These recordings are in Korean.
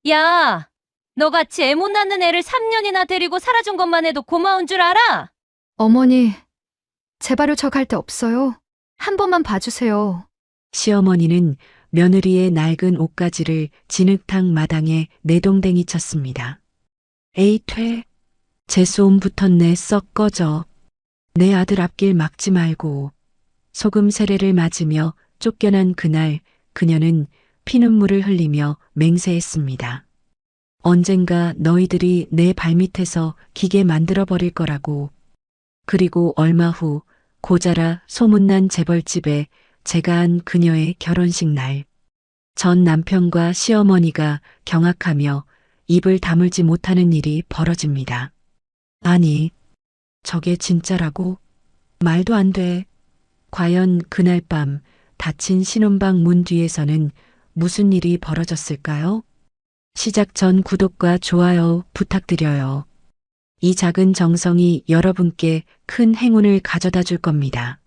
야, 너같이 애 못 낳는 애를 3년이나 데리고 살아준 것만 해도 고마운 줄 알아? 어머니, 재발효 저 갈 데 없어요. 한 번만 봐주세요. 시어머니는 며느리의 낡은 옷가지를 진흙탕 마당에 내동댕이 쳤습니다. 에이 퇴. 재수옴 붙었네. 썩 꺼져. 내 아들 앞길 막지 말고. 소금 세례를 맞으며 쫓겨난 그날 그녀는 피눈물을 흘리며 맹세했습니다. 언젠가 너희들이 내 발밑에서 기계 만들어버릴 거라고. 그리고 얼마 후 고자라 소문난 재벌집에 제가 한 그녀의 결혼식 날. 전 남편과 시어머니가 경악하며 입을 다물지 못하는 일이 벌어집니다. 아니, 저게 진짜라고? 말도 안 돼. 과연 그날 밤 닫힌 신혼방 문 뒤에서는 무슨 일이 벌어졌을까요? 시작 전 구독과 좋아요 부탁드려요. 이 작은 정성이 여러분께 큰 행운을 가져다 줄 겁니다.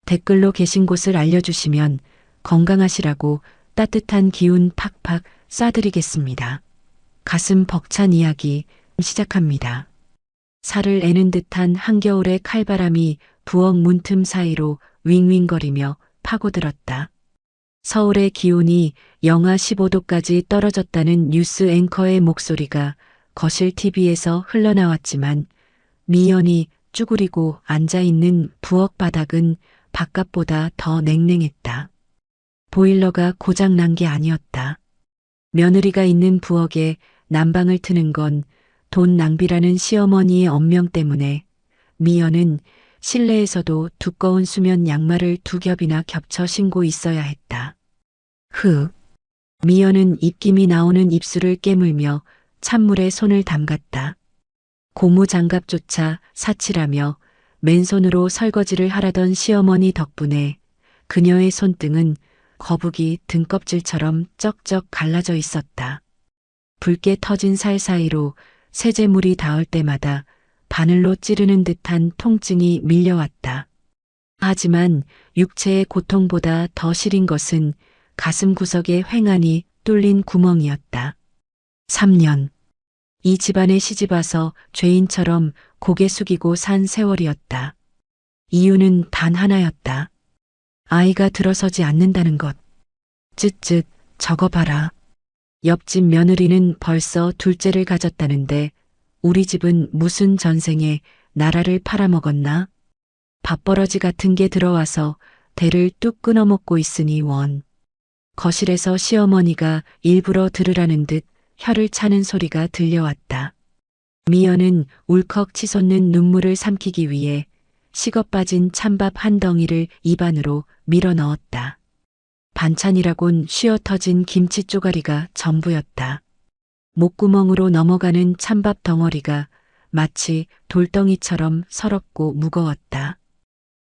댓글로 계신 곳을 알려주시면 건강하시라고 따뜻한 기운 팍팍 쏴드리겠습니다. 가슴 벅찬 이야기 시작합니다. 살을 애는 듯한 한겨울의 칼바람이 부엌 문틈 사이로 윙윙거리며 파고들었다. 서울의 기온이 영하 15도까지 떨어졌다는 뉴스 앵커의 목소리가 거실 TV에서 흘러나왔지만 미연이 쭈그리고 앉아있는 부엌 바닥은 바깥보다 더 냉랭했다. 보일러가 고장난 게 아니었다. 며느리가 있는 부엌에 난방을 트는 건 돈 낭비라는 시어머니의 엄명 때문에 미연은 실내에서도 두꺼운 수면 양말을 두 겹이나 겹쳐 신고 있어야 했다. 미연은 입김이 나오는 입술을 깨물며 찬물에 손을 담갔다. 고무 장갑조차 사치라며 맨손으로 설거지를 하라던 시어머니 덕분에 그녀의 손등은 거북이 등껍질처럼 쩍쩍 갈라져 있었다. 붉게 터진 살 사이로 세제물이 닿을 때마다 바늘로 찌르는 듯한 통증이 밀려왔다. 하지만 육체의 고통보다 더 시린 것은 가슴 구석에 횡하니 뚫린 구멍이었다. 3년. 이 집안에 시집와서 죄인처럼 고개 숙이고 산 세월이었다. 이유는 단 하나였다. 아이가 들어서지 않는다는 것. 쯧쯧 적어봐라. 옆집 며느리는 벌써 둘째를 가졌다는데 우리 집은 무슨 전생에 나라를 팔아먹었나? 밥버러지 같은 게 들어와서 대를 뚝 끊어먹고 있으니 원. 거실에서 시어머니가 일부러 들으라는 듯 혀를 차는 소리가 들려왔다. 미연은 울컥 치솟는 눈물을 삼키기 위해 식어 빠진 찬밥 한 덩이를 입안으로 밀어 넣었다. 반찬이라곤 쉬어 터진 김치 쪼가리가 전부였다. 목구멍으로 넘어가는 찬밥 덩어리가 마치 돌덩이처럼 서럽고 무거웠다.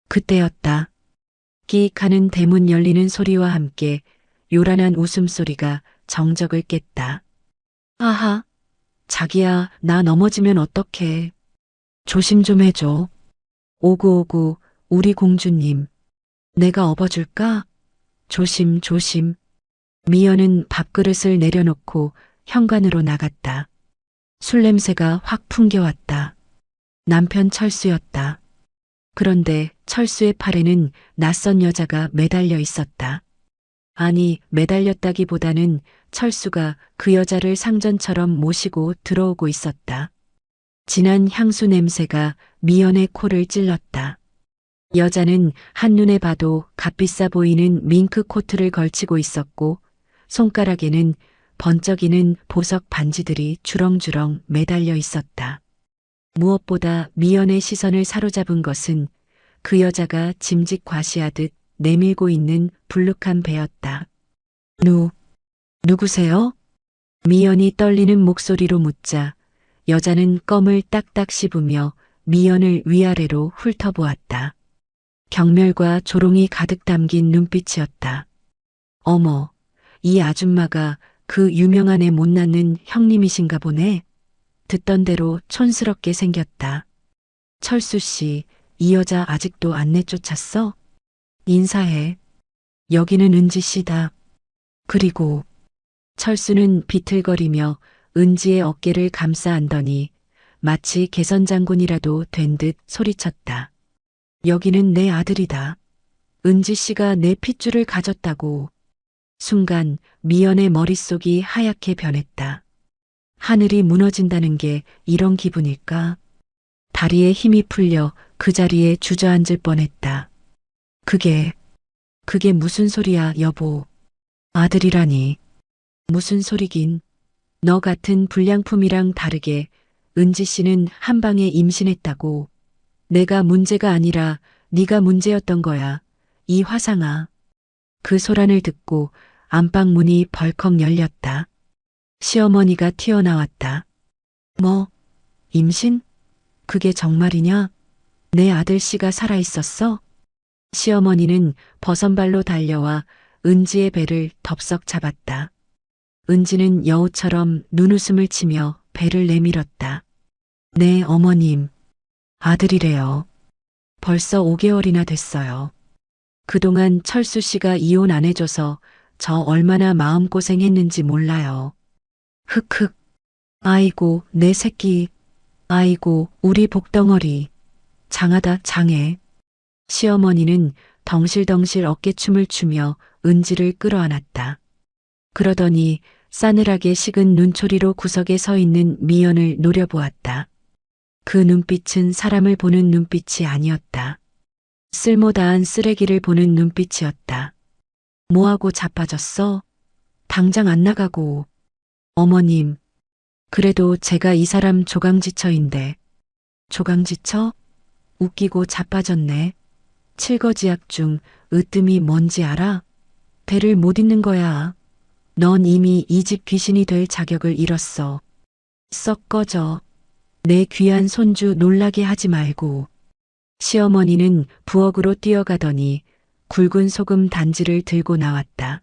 그때였다. 끼익 하는 대문 열리는 소리와 함께 요란한 웃음소리가 정적을 깼다. 아하, 자기야, 나 넘어지면 어떡해. 조심 좀 해줘. 오구오구, 우리 공주님. 내가 업어줄까? 조심, 조심. 미연은 밥그릇을 내려놓고 현관으로 나갔다. 술 냄새가 확 풍겨왔다. 남편 철수였다. 그런데 철수의 팔에는 낯선 여자가 매달려 있었다. 아니, 매달렸다기보다는 철수가 그 여자를 상전처럼 모시고 들어오고 있었다. 진한 향수 냄새가 미연의 코를 찔렀다. 여자는 한눈에 봐도 값비싸 보이는 밍크 코트를 걸치고 있었고 손가락에는 번쩍이는 보석 반지들이 주렁주렁 매달려 있었다. 무엇보다 미연의 시선을 사로잡은 것은 그 여자가 짐짓 과시하듯 내밀고 있는 불룩한 배였다. 누구세요? 미연이 떨리는 목소리로 묻자 여자는 껌을 딱딱 씹으며 미연을 위아래로 훑어보았다. 경멸과 조롱이 가득 담긴 눈빛이었다. 어머, 이 아줌마가 그 유명한 애 못 낳는 형님이신가 보네. 듣던 대로 촌스럽게 생겼다. 철수 씨, 이 여자 아직도 안 내쫓았어? 인사해. 여기는 은지 씨다. 그리고 철수는 비틀거리며 은지의 어깨를 감싸 안더니 마치 개선장군이라도 된 듯 소리쳤다. 여기는 내 아들이다. 은지 씨가 내 핏줄을 가졌다고. 순간 미연의 머릿속이 하얗게 변했다. 하늘이 무너진다는 게 이런 기분일까? 다리에 힘이 풀려 그 자리에 주저앉을 뻔했다. 그게 무슨 소리야, 여보. 아들이라니. 무슨 소리긴. 너 같은 불량품이랑 다르게 은지 씨는 한 방에 임신했다고. 내가 문제가 아니라 네가 문제였던 거야. 이 화상아. 그 소란을 듣고 안방 문이 벌컥 열렸다. 시어머니가 튀어나왔다. 뭐? 임신? 그게 정말이냐? 내 아들 씨가 살아있었어? 시어머니는 버선발로 달려와 은지의 배를 덥석 잡았다. 은지는 여우처럼 눈웃음을 치며 배를 내밀었다. 네, 어머님. 아들이래요. 벌써 5개월이나 됐어요. 그동안 철수 씨가 이혼 안 해줘서 저 얼마나 마음고생했는지 몰라요. 흑흑. 아이고, 내 새끼. 아이고, 우리 복덩어리. 장하다, 장해. 시어머니는 덩실덩실 어깨춤을 추며 은지를 끌어안았다. 그러더니 싸늘하게 식은 눈초리로 구석에 서 있는 미연을 노려보았다. 그 눈빛은 사람을 보는 눈빛이 아니었다. 쓸모다한 쓰레기를 보는 눈빛이었다. 뭐하고 자빠졌어? 당장 안 나가고. 어머님, 그래도 제가 이 사람 조강지처인데. 조강지처? 웃기고 자빠졌네. 칠거지약 중 으뜸이 뭔지 알아? 배를 못 잇는 거야. 넌 이미 이 집 귀신이 될 자격을 잃었어. 썩 꺼져. 내 귀한 손주 놀라게 하지 말고. 시어머니는 부엌으로 뛰어가더니 굵은 소금 단지를 들고 나왔다.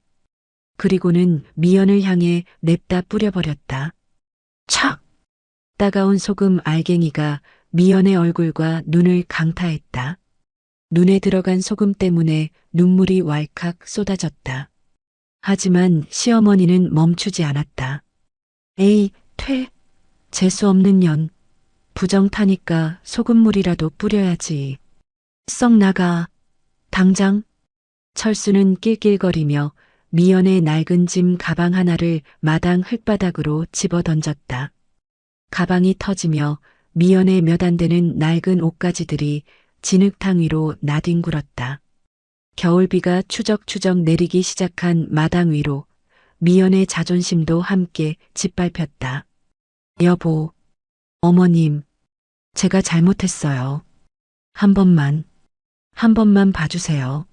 그리고는 미연을 향해 냅다 뿌려버렸다. 촥! 따가운 소금 알갱이가 미연의 얼굴과 눈을 강타했다. 눈에 들어간 소금 때문에 눈물이 왈칵 쏟아졌다. 하지만 시어머니는 멈추지 않았다. 에이, 퇴! 재수 없는 년. 부정 타니까 소금물이라도 뿌려야지. 썩 나가. 당장. 철수는 낄낄거리며 미연의 낡은 짐 가방 하나를 마당 흙바닥으로 집어던졌다. 가방이 터지며 미연의 몇 안 되는 낡은 옷가지들이 진흙탕 위로 나뒹굴었다. 겨울비가 추적추적 내리기 시작한 마당 위로 미연의 자존심도 함께 짓밟혔다. 여보, 어머님, 제가 잘못했어요. 한 번만 봐주세요.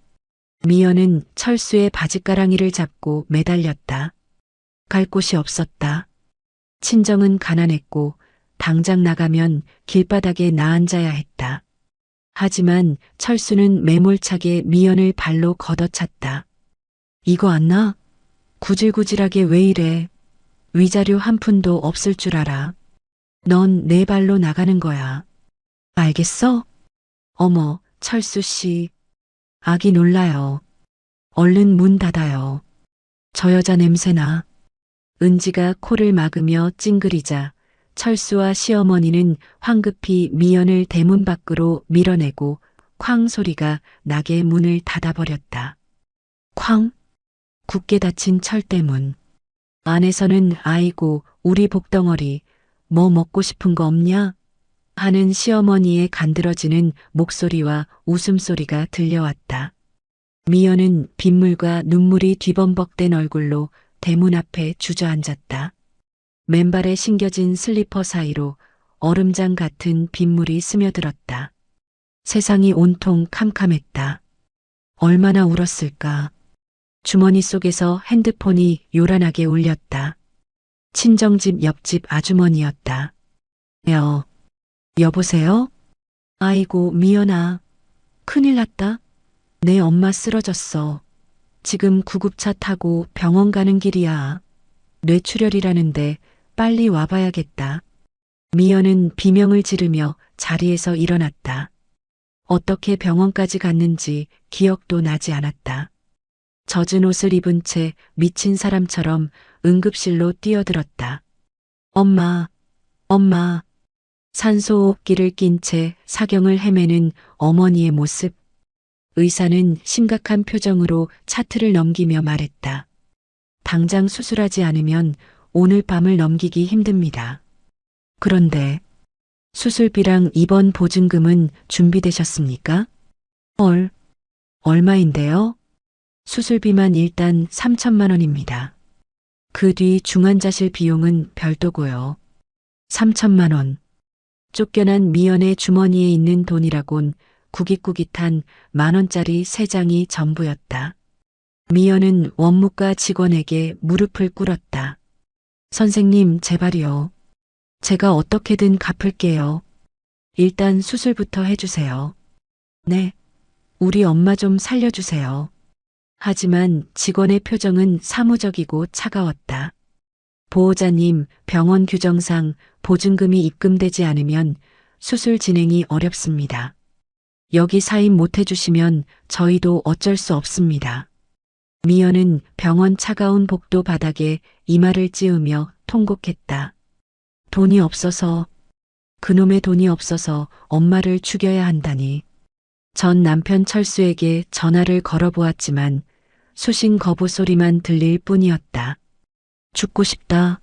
미연은 철수의 바짓가랑이를 잡고 매달렸다. 갈 곳이 없었다. 친정은 가난했고 당장 나가면 길바닥에 나앉아야 했다. 하지만 철수는 매몰차게 미연을 발로 걷어찼다. 이거 안 나? 구질구질하게 왜 이래? 위자료 한 푼도 없을 줄 알아. 넌 내 발로 나가는 거야. 알겠어? 어머, 철수 씨. 아기 놀라요. 얼른 문 닫아요. 저 여자 냄새나. 은지가 코를 막으며 찡그리자 철수와 시어머니는 황급히 미연을 대문 밖으로 밀어내고 쾅 소리가 나게 문을 닫아버렸다. 쾅! 굳게 닫힌 철대문. 안에서는 아이고 우리 복덩어리 뭐 먹고 싶은 거 없냐? 하는 시어머니의 간드러지는 목소리와 웃음소리가 들려왔다. 미연은 빗물과 눈물이 뒤범벅된 얼굴로 대문 앞에 주저앉았다. 맨발에 신겨진 슬리퍼 사이로 얼음장 같은 빗물이 스며들었다. 세상이 온통 캄캄했다. 얼마나 울었을까. 주머니 속에서 핸드폰이 요란하게 울렸다. 친정집 옆집 아주머니였다. 여보세요? 아이고 미연아. 큰일 났다. 내 엄마 쓰러졌어. 지금 구급차 타고 병원 가는 길이야. 뇌출혈이라는데 빨리 와봐야겠다. 미연은 비명을 지르며 자리에서 일어났다. 어떻게 병원까지 갔는지 기억도 나지 않았다. 젖은 옷을 입은 채 미친 사람처럼 응급실로 뛰어들었다. 엄마, 엄마. 산소호흡기를 낀 채 사경을 헤매는 어머니의 모습. 의사는 심각한 표정으로 차트를 넘기며 말했다. 당장 수술하지 않으면 오늘 밤을 넘기기 힘듭니다. 그런데 수술비랑 입원 보증금은 준비되셨습니까? 얼마인데요? 수술비만 일단 3천만 원입니다. 그 뒤 중환자실 비용은 별도고요. 3천만 원. 쫓겨난 미연의 주머니에 있는 돈이라곤 구깃구깃한 10,000원짜리 3장이 전부였다. 미연은 원무과 직원에게 무릎을 꿇었다. 선생님, 제발요. 제가 어떻게든 갚을게요. 일단 수술부터 해주세요. 네. 우리 엄마 좀 살려주세요. 하지만 직원의 표정은 사무적이고 차가웠다. 보호자님, 병원 규정상 보증금이 입금되지 않으면 수술 진행이 어렵습니다. 여기 사인 못 해주시면 저희도 어쩔 수 없습니다. 미연은 병원 차가운 복도 바닥에 이마를 찌으며 통곡했다. 돈이 없어서, 그놈의 돈이 없어서 엄마를 죽여야 한다니. 전 남편 철수에게 전화를 걸어보았지만 수신 거부 소리만 들릴 뿐이었다. 죽고 싶다.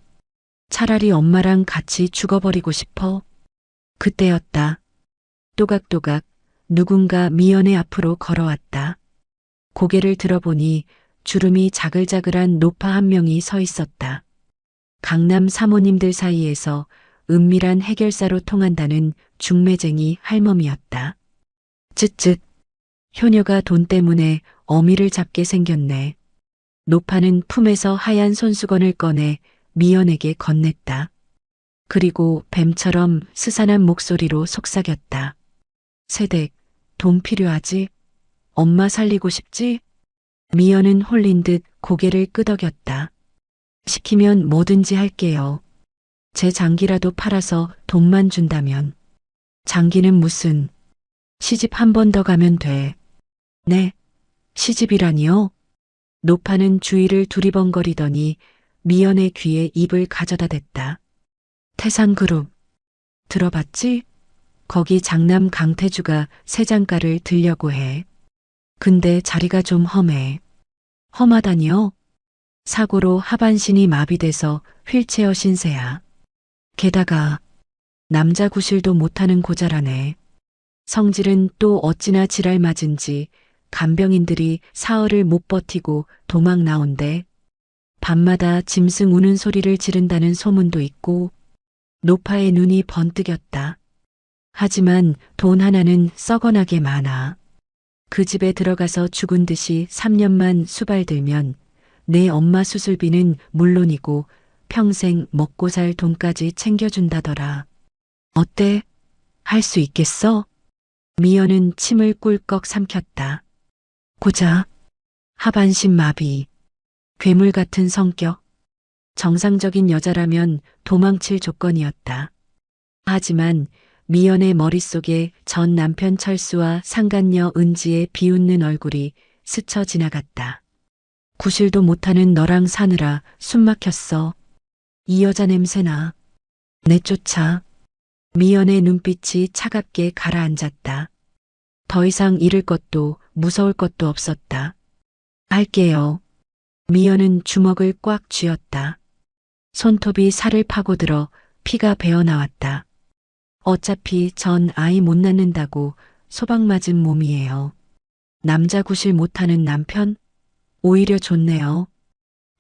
차라리 엄마랑 같이 죽어버리고 싶어. 그때였다. 또각또각 누군가 미연의 앞으로 걸어왔다. 고개를 들어보니 주름이 자글자글한 노파 한 명이 서 있었다. 강남 사모님들 사이에서 은밀한 해결사로 통한다는 중매쟁이 할멈이었다. 쯧쯧. 효녀가 돈 때문에 어미를 잡게 생겼네. 노파는 품에서 하얀 손수건을 꺼내 미연에게 건넸다. 그리고 뱀처럼 스산한 목소리로 속삭였다. 세댁, 돈 필요하지? 엄마 살리고 싶지? 미연은 홀린 듯 고개를 끄덕였다. 시키면 뭐든지 할게요. 제 장기라도 팔아서 돈만 준다면. 장기는 무슨, 시집 한 번 더 가면 돼. 네, 시집이라니요? 노파는 주위를 두리번거리더니 미연의 귀에 입을 가져다 댔다. 태상그룹. 들어봤지? 거기 장남 강태주가 새장가를 들려고 해. 근데 자리가 좀 험해. 험하다니요? 사고로 하반신이 마비돼서 휠체어 신세야. 게다가 남자 구실도 못하는 고자라네. 성질은 또 어찌나 지랄 맞은지 간병인들이 사흘을 못 버티고 도망 나온대. 밤마다 짐승 우는 소리를 지른다는 소문도 있고. 노파의 눈이 번뜩였다. 하지만 돈 하나는 썩어나게 많아. 그 집에 들어가서 죽은 듯이 3년만 수발들면 내 엄마 수술비는 물론이고 평생 먹고 살 돈까지 챙겨준다더라. 어때? 할 수 있겠어? 미연은 침을 꿀꺽 삼켰다. 고자, 하반신 마비, 괴물 같은 성격. 정상적인 여자라면 도망칠 조건이었다. 하지만 미연의 머릿속에 전 남편 철수와 상간녀 은지의 비웃는 얼굴이 스쳐 지나갔다. 구실도 못하는 너랑 사느라 숨 막혔어. 이 여자 냄새나. 내쫓아. 미연의 눈빛이 차갑게 가라앉았다. 더 이상 잃을 것도 무서울 것도 없었다. 할게요. 미연은 주먹을 꽉 쥐었다. 손톱이 살을 파고들어 피가 배어나왔다. 어차피 전 아이 못 낳는다고 소방 맞은 몸이에요. 남자 구실 못하는 남편? 오히려 좋네요.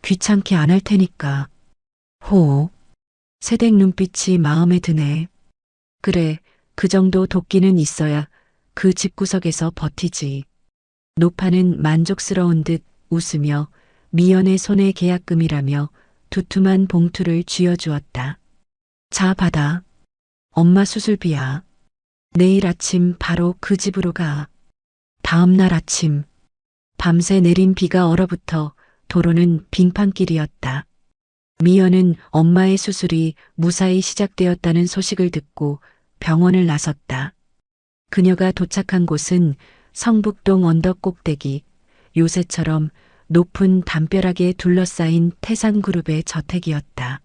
귀찮게 안 할 테니까. 호. 새댁 눈빛이 마음에 드네. 그래, 그 정도 도끼는 있어야 그 집구석에서 버티지. 노파는 만족스러운 듯 웃으며 미연의 손에 계약금이라며 두툼한 봉투를 쥐어주었다. 자, 받아. 엄마 수술비야. 내일 아침 바로 그 집으로 가. 다음 날 아침. 밤새 내린 비가 얼어붙어 도로는 빙판길이었다. 미연은 엄마의 수술이 무사히 시작되었다는 소식을 듣고 병원을 나섰다. 그녀가 도착한 곳은 성북동 언덕 꼭대기. 요새처럼 높은 담벼락에 둘러싸인 태산그룹의 저택이었다.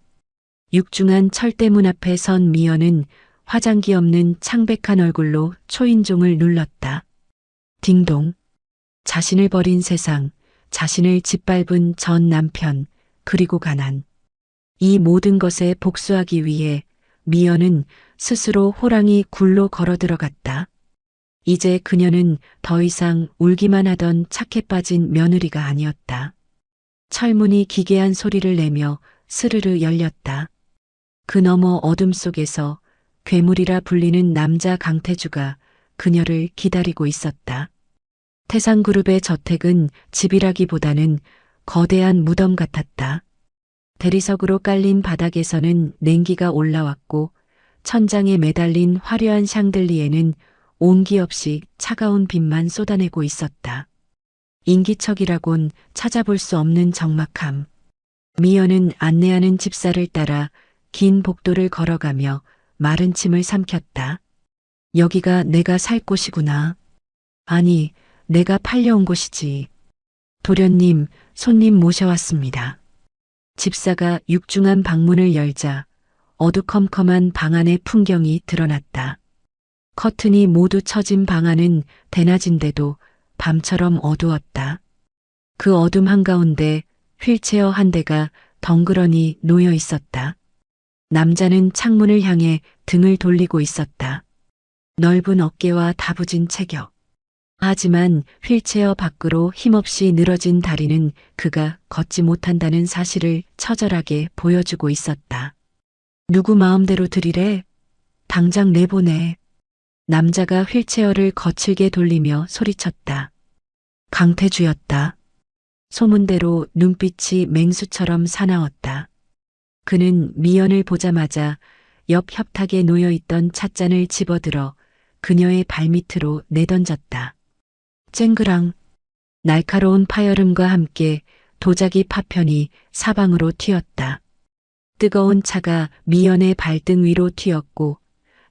육중한 철대문 앞에 선 미연은 화장기 없는 창백한 얼굴로 초인종을 눌렀다. 딩동. 자신을 버린 세상, 자신을 짓밟은 전 남편, 그리고 가난. 이 모든 것에 복수하기 위해 미연은 스스로 호랑이 굴로 걸어 들어갔다. 이제 그녀는 더 이상 울기만 하던 착해 빠진 며느리가 아니었다. 철문이 기괴한 소리를 내며 스르르 열렸다. 그 너머 어둠 속에서 괴물이라 불리는 남자 강태주가 그녀를 기다리고 있었다. 태산그룹의 저택은 집이라기보다는 거대한 무덤 같았다. 대리석으로 깔린 바닥에서는 냉기가 올라왔고 천장에 매달린 화려한 샹들리에는 온기 없이 차가운 빛만 쏟아내고 있었다. 인기척이라곤 찾아볼 수 없는 적막함. 미연은 안내하는 집사를 따라 긴 복도를 걸어가며 마른 침을 삼켰다. 여기가 내가 살 곳이구나. 아니, 내가 팔려온 곳이지. 도련님, 손님 모셔왔습니다. 집사가 육중한 방문을 열자 어두컴컴한 방 안의 풍경이 드러났다. 커튼이 모두 쳐진 방 안은 대낮인데도 밤처럼 어두웠다. 그 어둠 한가운데 휠체어 한 대가 덩그러니 놓여 있었다. 남자는 창문을 향해 등을 돌리고 있었다. 넓은 어깨와 다부진 체격. 하지만 휠체어 밖으로 힘없이 늘어진 다리는 그가 걷지 못한다는 사실을 처절하게 보여주고 있었다. 누구 마음대로 들이래? 당장 내보내. 남자가 휠체어를 거칠게 돌리며 소리쳤다. 강태주였다. 소문대로 눈빛이 맹수처럼 사나웠다. 그는 미연을 보자마자 옆 협탁에 놓여있던 찻잔을 집어들어 그녀의 발밑으로 내던졌다. 쨍그랑. 날카로운 파열음과 함께 도자기 파편이 사방으로 튀었다. 뜨거운 차가 미연의 발등 위로 튀었고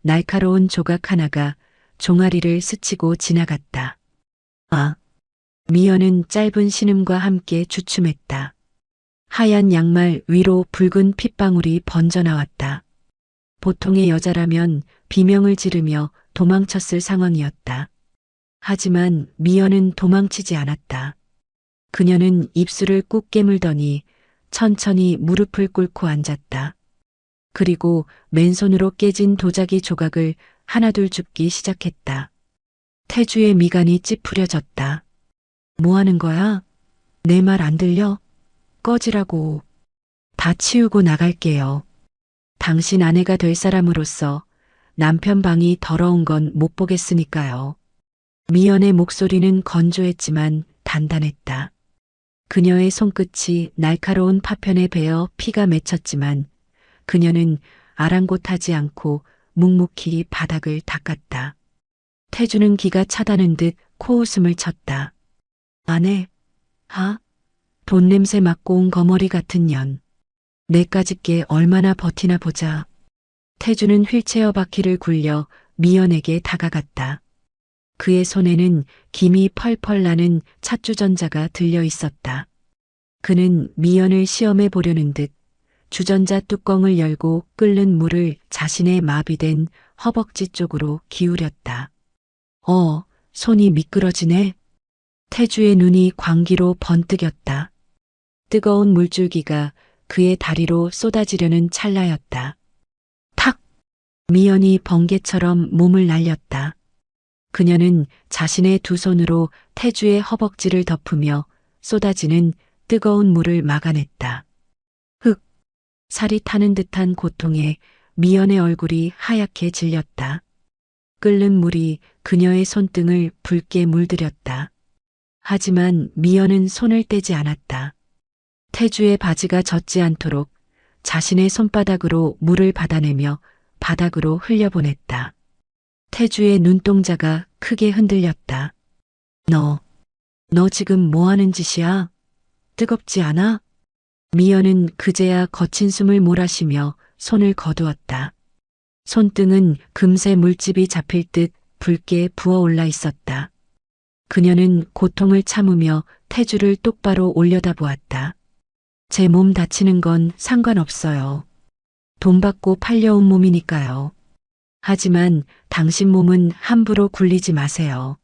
날카로운 조각 하나가 종아리를 스치고 지나갔다. 아! 미연은 짧은 신음과 함께 주춤했다. 하얀 양말 위로 붉은 핏방울이 번져나왔다. 보통의 여자라면 비명을 지르며 도망쳤을 상황이었다. 하지만 미연은 도망치지 않았다. 그녀는 입술을 꾹 깨물더니 천천히 무릎을 꿇고 앉았다. 그리고 맨손으로 깨진 도자기 조각을 하나둘 줍기 시작했다. 태주의 미간이 찌푸려졌다. 뭐 하는 거야? 내 말 안 들려? 꺼지라고. 다 치우고 나갈게요. 당신 아내가 될 사람으로서 남편 방이 더러운 건 못 보겠으니까요. 미연의 목소리는 건조했지만 단단했다. 그녀의 손끝이 날카로운 파편에 베어 피가 맺혔지만 그녀는 아랑곳하지 않고 묵묵히 바닥을 닦았다. 태주는 기가 차다는 듯 코웃음을 쳤다. 아내, 돈 냄새 맡고 온 거머리 같은 년. 내까짓게 얼마나 버티나 보자. 태주는 휠체어 바퀴를 굴려 미연에게 다가갔다. 그의 손에는 김이 펄펄 나는 찻주전자가 들려 있었다. 그는 미연을 시험해 보려는 듯 주전자 뚜껑을 열고 끓는 물을 자신의 마비된 허벅지 쪽으로 기울였다. 손이 미끄러지네. 태주의 눈이 광기로 번뜩였다. 뜨거운 물줄기가 그의 다리로 쏟아지려는 찰나였다. 탁! 미연이 번개처럼 몸을 날렸다. 그녀는 자신의 두 손으로 태주의 허벅지를 덮으며 쏟아지는 뜨거운 물을 막아냈다. 흑! 살이 타는 듯한 고통에 미연의 얼굴이 하얗게 질렸다. 끓는 물이 그녀의 손등을 붉게 물들였다. 하지만 미연은 손을 떼지 않았다. 태주의 바지가 젖지 않도록 자신의 손바닥으로 물을 받아내며 바닥으로 흘려보냈다. 태주의 눈동자가 크게 흔들렸다. 너 지금 뭐 하는 짓이야? 뜨겁지 않아? 미연은 그제야 거친 숨을 몰아쉬며 손을 거두었다. 손등은 금세 물집이 잡힐 듯 붉게 부어올라 있었다. 그녀는 고통을 참으며 태주를 똑바로 올려다보았다. 제 몸 다치는 건 상관없어요. 돈 받고 팔려온 몸이니까요. 하지만 당신 몸은 함부로 굴리지 마세요.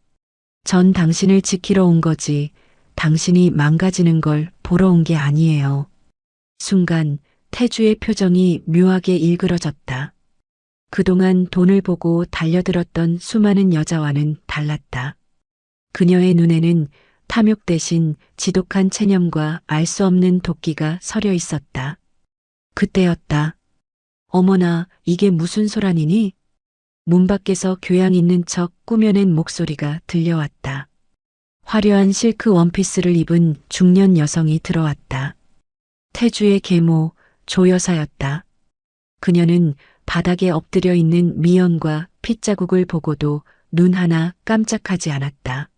전 당신을 지키러 온 거지, 당신이 망가지는 걸 보러 온 게 아니에요. 순간 태주의 표정이 묘하게 일그러졌다. 그동안 돈을 보고 달려들었던 수많은 여자와는 달랐다. 그녀의 눈에는 탐욕 대신 지독한 체념과 알 수 없는 도끼가 서려 있었다. 그때였다. 어머나, 이게 무슨 소란이니? 문 밖에서 교양 있는 척 꾸며낸 목소리가 들려왔다. 화려한 실크 원피스를 입은 중년 여성이 들어왔다. 태주의 계모, 조 여사였다. 그녀는 바닥에 엎드려 있는 미연과 핏자국을 보고도 눈 하나 깜짝하지 않았다.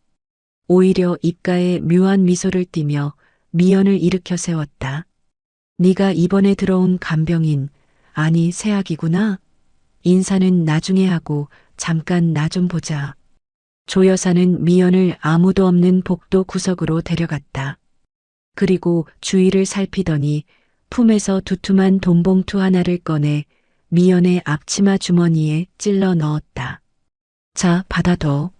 오히려 입가에 묘한 미소를 띠며 미연을 일으켜 세웠다. 네가 이번에 들어온 간병인, 아니 새아기구나. 인사는 나중에 하고 잠깐 나 좀 보자. 조 여사는 미연을 아무도 없는 복도 구석으로 데려갔다. 그리고 주위를 살피더니 품에서 두툼한 돈봉투 하나를 꺼내 미연의 앞치마 주머니에 찔러 넣었다. 자, 받아둬.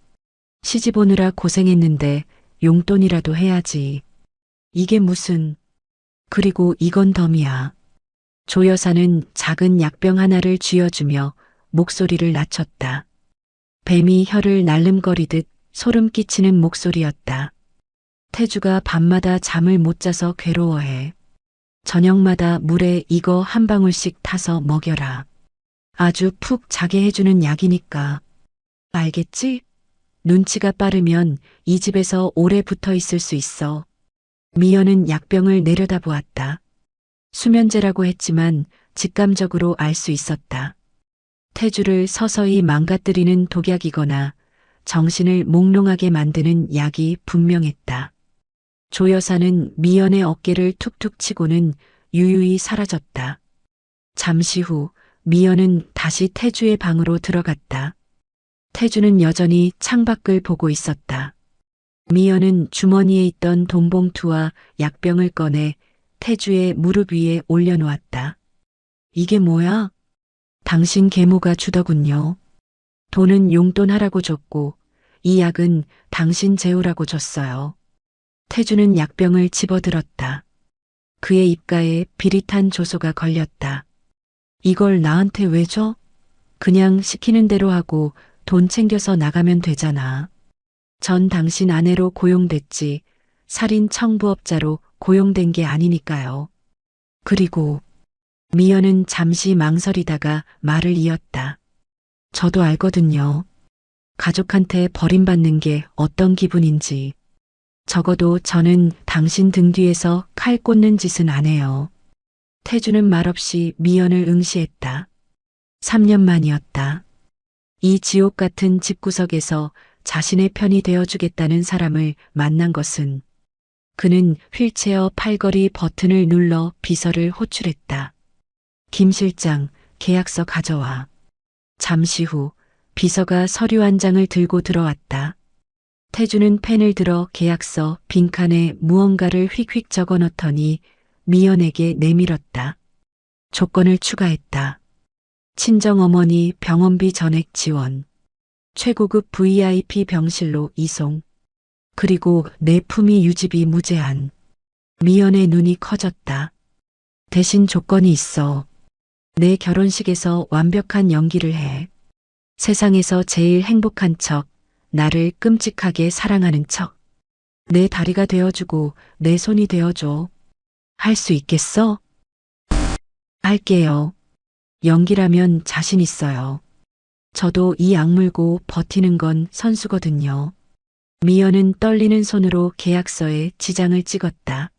시집 오느라 고생했는데 용돈이라도 해야지. 이게 무슨... 그리고 이건 덤이야. 조 여사는 작은 약병 하나를 쥐어주며 목소리를 낮췄다. 뱀이 혀를 날름거리듯 소름 끼치는 목소리였다. 태주가 밤마다 잠을 못 자서 괴로워해. 저녁마다 물에 이거 한 방울씩 타서 먹여라. 아주 푹 자게 해주는 약이니까. 알겠지? 눈치가 빠르면 이 집에서 오래 붙어 있을 수 있어. 미연은 약병을 내려다보았다. 수면제라고 했지만 직감적으로 알 수 있었다. 태주를 서서히 망가뜨리는 독약이거나 정신을 몽롱하게 만드는 약이 분명했다. 조 여사는 미연의 어깨를 툭툭 치고는 유유히 사라졌다. 잠시 후 미연은 다시 태주의 방으로 들어갔다. 태주는 여전히 창밖을 보고 있었다. 미연은 주머니에 있던 돈봉투와 약병을 꺼내 태주의 무릎 위에 올려놓았다. 이게 뭐야? 당신 계모가 주더군요. 돈은 용돈 하라고 줬고 이 약은 당신 재우라고 줬어요. 태주는 약병을 집어들었다. 그의 입가에 비릿한 조소가 걸렸다. 이걸 나한테 왜 줘? 그냥 시키는 대로 하고 돈 챙겨서 나가면 되잖아. 전 당신 아내로 고용됐지 살인 청부업자로 고용된 게 아니니까요. 그리고 미연은 잠시 망설이다가 말을 이었다. 저도 알거든요. 가족한테 버림받는 게 어떤 기분인지. 적어도 저는 당신 등 뒤에서 칼 꽂는 짓은 안 해요. 태주는 말없이 미연을 응시했다. 3년 만이었다. 이 지옥 같은 집구석에서 자신의 편이 되어주겠다는 사람을 만난 것은 그는 휠체어 팔걸이 버튼을 눌러 비서를 호출했다. 김 실장, 계약서 가져와. 잠시 후 비서가 서류 한 장을 들고 들어왔다. 태주는 펜을 들어 계약서 빈칸에 무언가를 휙휙 적어 넣더니 미연에게 내밀었다. 조건을 추가했다. 친정어머니 병원비 전액 지원. 최고급 VIP 병실로 이송. 그리고 내 품위 유지비 무제한. 미연의 눈이 커졌다. 대신 조건이 있어. 내 결혼식에서 완벽한 연기를 해. 세상에서 제일 행복한 척, 나를 끔찍하게 사랑하는 척. 내 다리가 되어주고 내 손이 되어줘. 할 수 있겠어? 할게요. 연기라면 자신 있어요. 저도 이 악물고 버티는 건 선수거든요. 미연은 떨리는 손으로 계약서에 지장을 찍었다.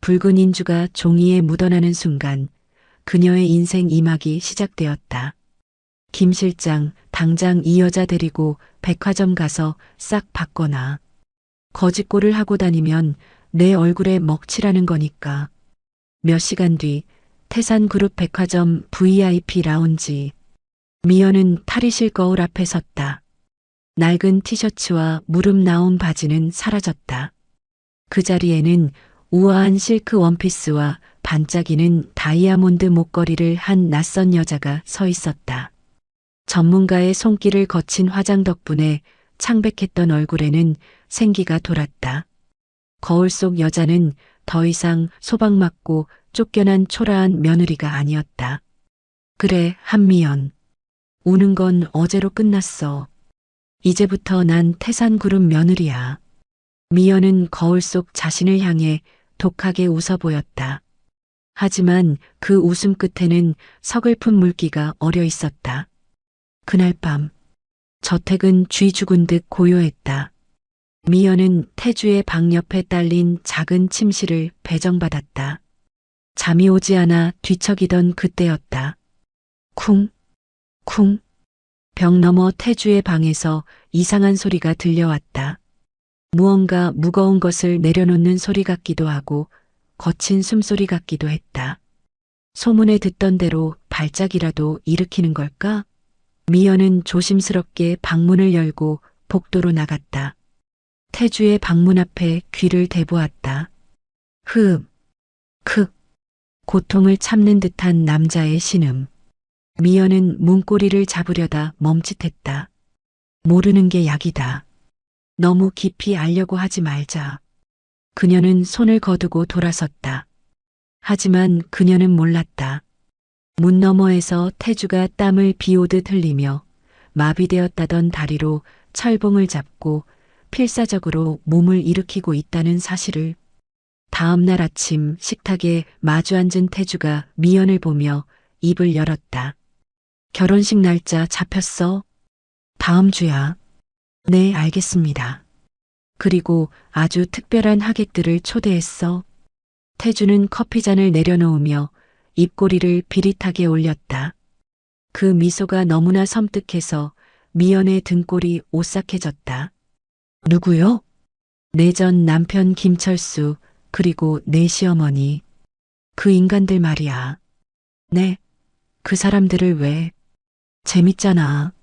붉은 인주가 종이에 묻어나는 순간 그녀의 인생 2막이 시작되었다. 김 실장, 당장 이 여자 데리고 백화점 가서 싹 바꿔놔. 거짓골을 하고 다니면 내 얼굴에 먹칠하는 거니까. 몇 시간 뒤 태산그룹 백화점 VIP 라운지. 미연은 탈의실 거울 앞에 섰다. 낡은 티셔츠와 무릎 나온 바지는 사라졌다. 그 자리에는 우아한 실크 원피스와 반짝이는 다이아몬드 목걸이를 한 낯선 여자가 서 있었다. 전문가의 손길을 거친 화장 덕분에 창백했던 얼굴에는 생기가 돌았다. 거울 속 여자는 더 이상 소박 맞고 쫓겨난 초라한 며느리가 아니었다. 그래, 한미연. 우는 건 어제로 끝났어. 이제부터 난 태산그룹 며느리야. 미연은 거울 속 자신을 향해 독하게 웃어 보였다. 하지만 그 웃음 끝에는 서글픈 물기가 어려 있었다. 그날 밤, 저택은 쥐 죽은 듯 고요했다. 미연은 태주의 방 옆에 딸린 작은 침실을 배정받았다. 잠이 오지 않아 뒤척이던 그때였다. 쿵, 쿵. 벽 너머 태주의 방에서 이상한 소리가 들려왔다. 무언가 무거운 것을 내려놓는 소리 같기도 하고 거친 숨소리 같기도 했다. 소문에 듣던 대로 발작이라도 일으키는 걸까? 미연은 조심스럽게 방문을 열고 복도로 나갔다. 태주의 방문 앞에 귀를 대보았다. 흡, 크, 고통을 참는 듯한 남자의 신음. 미연은 문고리를 잡으려다 멈칫했다. 모르는 게 약이다. 너무 깊이 알려고 하지 말자. 그녀는 손을 거두고 돌아섰다. 하지만 그녀는 몰랐다. 문 너머에서 태주가 땀을 비오듯 흘리며 마비되었다던 다리로 철봉을 잡고 필사적으로 몸을 일으키고 있다는 사실을. 다음 날 아침 식탁에 마주 앉은 태주가 미연을 보며 입을 열었다. 결혼식 날짜 잡혔어? 다음 주야. 네, 알겠습니다. 그리고 아주 특별한 하객들을 초대했어. 태주는 커피잔을 내려놓으며 입꼬리를 비릿하게 올렸다. 그 미소가 너무나 섬뜩해서 미연의 등골이 오싹해졌다. 누구요? 내 전 남편 김철수, 그리고 내 시어머니. 그 인간들 말이야. 네, 그 사람들을 왜? 재밌잖아.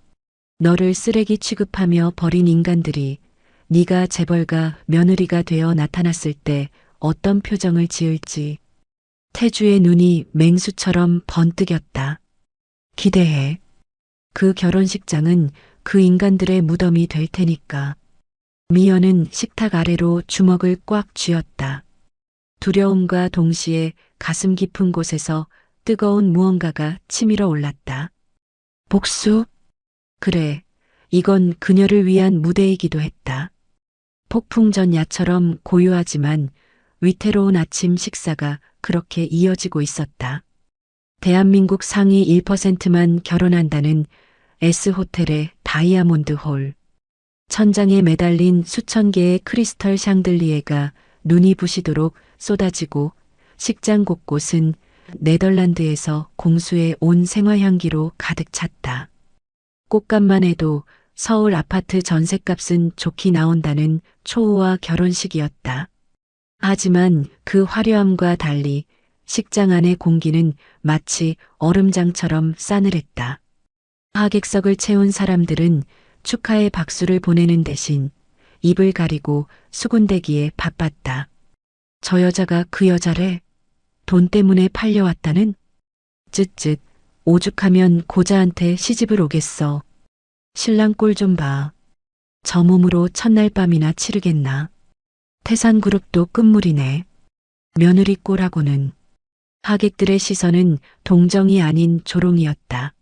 너를 쓰레기 취급하며 버린 인간들이 네가 재벌가 며느리가 되어 나타났을 때 어떤 표정을 지을지. 태주의 눈이 맹수처럼 번뜩였다. 기대해. 그 결혼식장은 그 인간들의 무덤이 될 테니까. 미연은 식탁 아래로 주먹을 꽉 쥐었다. 두려움과 동시에 가슴 깊은 곳에서 뜨거운 무언가가 치밀어 올랐다. 복수? 그래, 이건 그녀를 위한 무대이기도 했다. 폭풍전 야처럼 고요하지만 위태로운 아침 식사가 그렇게 이어지고 있었다. 대한민국 상위 1%만 결혼한다는 S호텔의 다이아몬드 홀. 천장에 매달린 수천 개의 크리스털 샹들리에가 눈이 부시도록 쏟아지고 식장 곳곳은 네덜란드에서 공수해 온 생화향기로 가득 찼다. 꽃값만 해도 서울 아파트 전셋값은 좋게 나온다는 초호화 결혼식이었다. 하지만 그 화려함과 달리 식장 안의 공기는 마치 얼음장처럼 싸늘했다. 하객석을 채운 사람들은 축하의 박수를 보내는 대신 입을 가리고 수군대기에 바빴다. 저 여자가 그 여자래? 돈 때문에 팔려왔다는? 쯧쯧, 오죽하면 고자한테 시집을 오겠어. 신랑 꼴 좀 봐. 저 몸으로 첫날 밤이나 치르겠나. 태산그룹도 끝물이네. 며느리 꼴하고는. 하객들의 시선은 동정이 아닌 조롱이었다.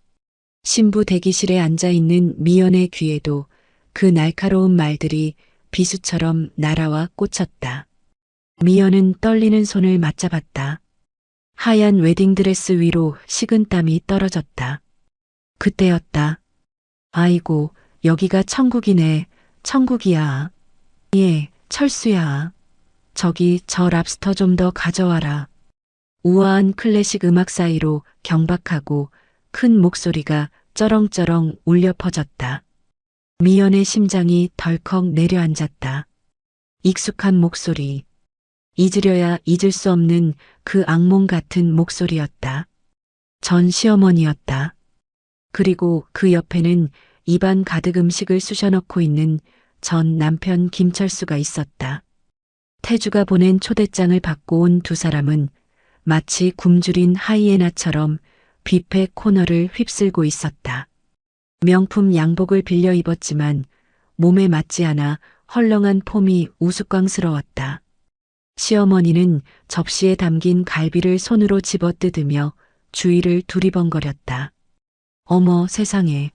신부 대기실에 앉아있는 미연의 귀에도 그 날카로운 말들이 비수처럼 날아와 꽂혔다. 미연은 떨리는 손을 맞잡았다. 하얀 웨딩드레스 위로 식은땀이 떨어졌다. 그때였다. 아이고, 여기가 천국이네. 천국이야. 예, 철수야. 저기 저 랍스터 좀 더 가져와라. 우아한 클래식 음악 사이로 경박하고 큰 목소리가 쩌렁쩌렁 울려 퍼졌다. 미연의 심장이 덜컥 내려앉았다. 익숙한 목소리. 잊으려야 잊을 수 없는 그 악몽 같은 목소리였다. 전 시어머니였다. 그리고 그 옆에는 입안 가득 음식을 쑤셔넣고 있는 전 남편 김철수가 있었다. 태주가 보낸 초대장을 받고 온 두 사람은 마치 굶주린 하이에나처럼 뷔페 코너를 휩쓸고 있었다. 명품 양복을 빌려 입었지만 몸에 맞지 않아 헐렁한 폼이 우스꽝스러웠다. 시어머니는 접시에 담긴 갈비를 손으로 집어뜯으며 주위를 두리번거렸다. 어머 세상에,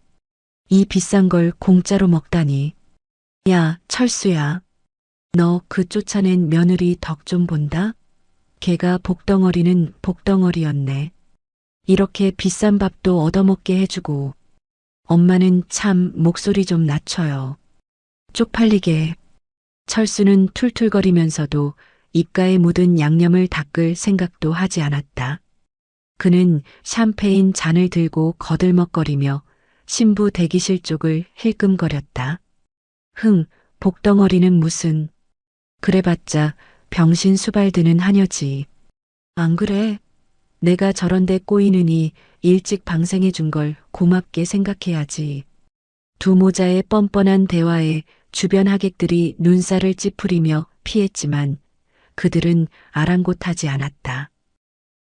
이 비싼 걸 공짜로 먹다니. 야, 철수야. 너 그 쫓아낸 며느리 덕 좀 본다? 걔가 복덩어리는 복덩어리였네. 이렇게 비싼 밥도 얻어먹게 해주고. 엄마는 참 목소리 좀 낮춰요. 쪽팔리게. 철수는 툴툴거리면서도 입가에 묻은 양념을 닦을 생각도 하지 않았다. 그는 샴페인 잔을 들고 거들먹거리며 신부 대기실 쪽을 힐끔거렸다. 복덩어리는 무슨. 그래봤자 병신 수발드는 하녀지. 안 그래? 내가 저런데 꼬이느니 일찍 방생해 준 걸 고맙게 생각해야지. 두 모자의 뻔뻔한 대화에 주변 하객들이 눈살을 찌푸리며 피했지만 그들은 아랑곳하지 않았다.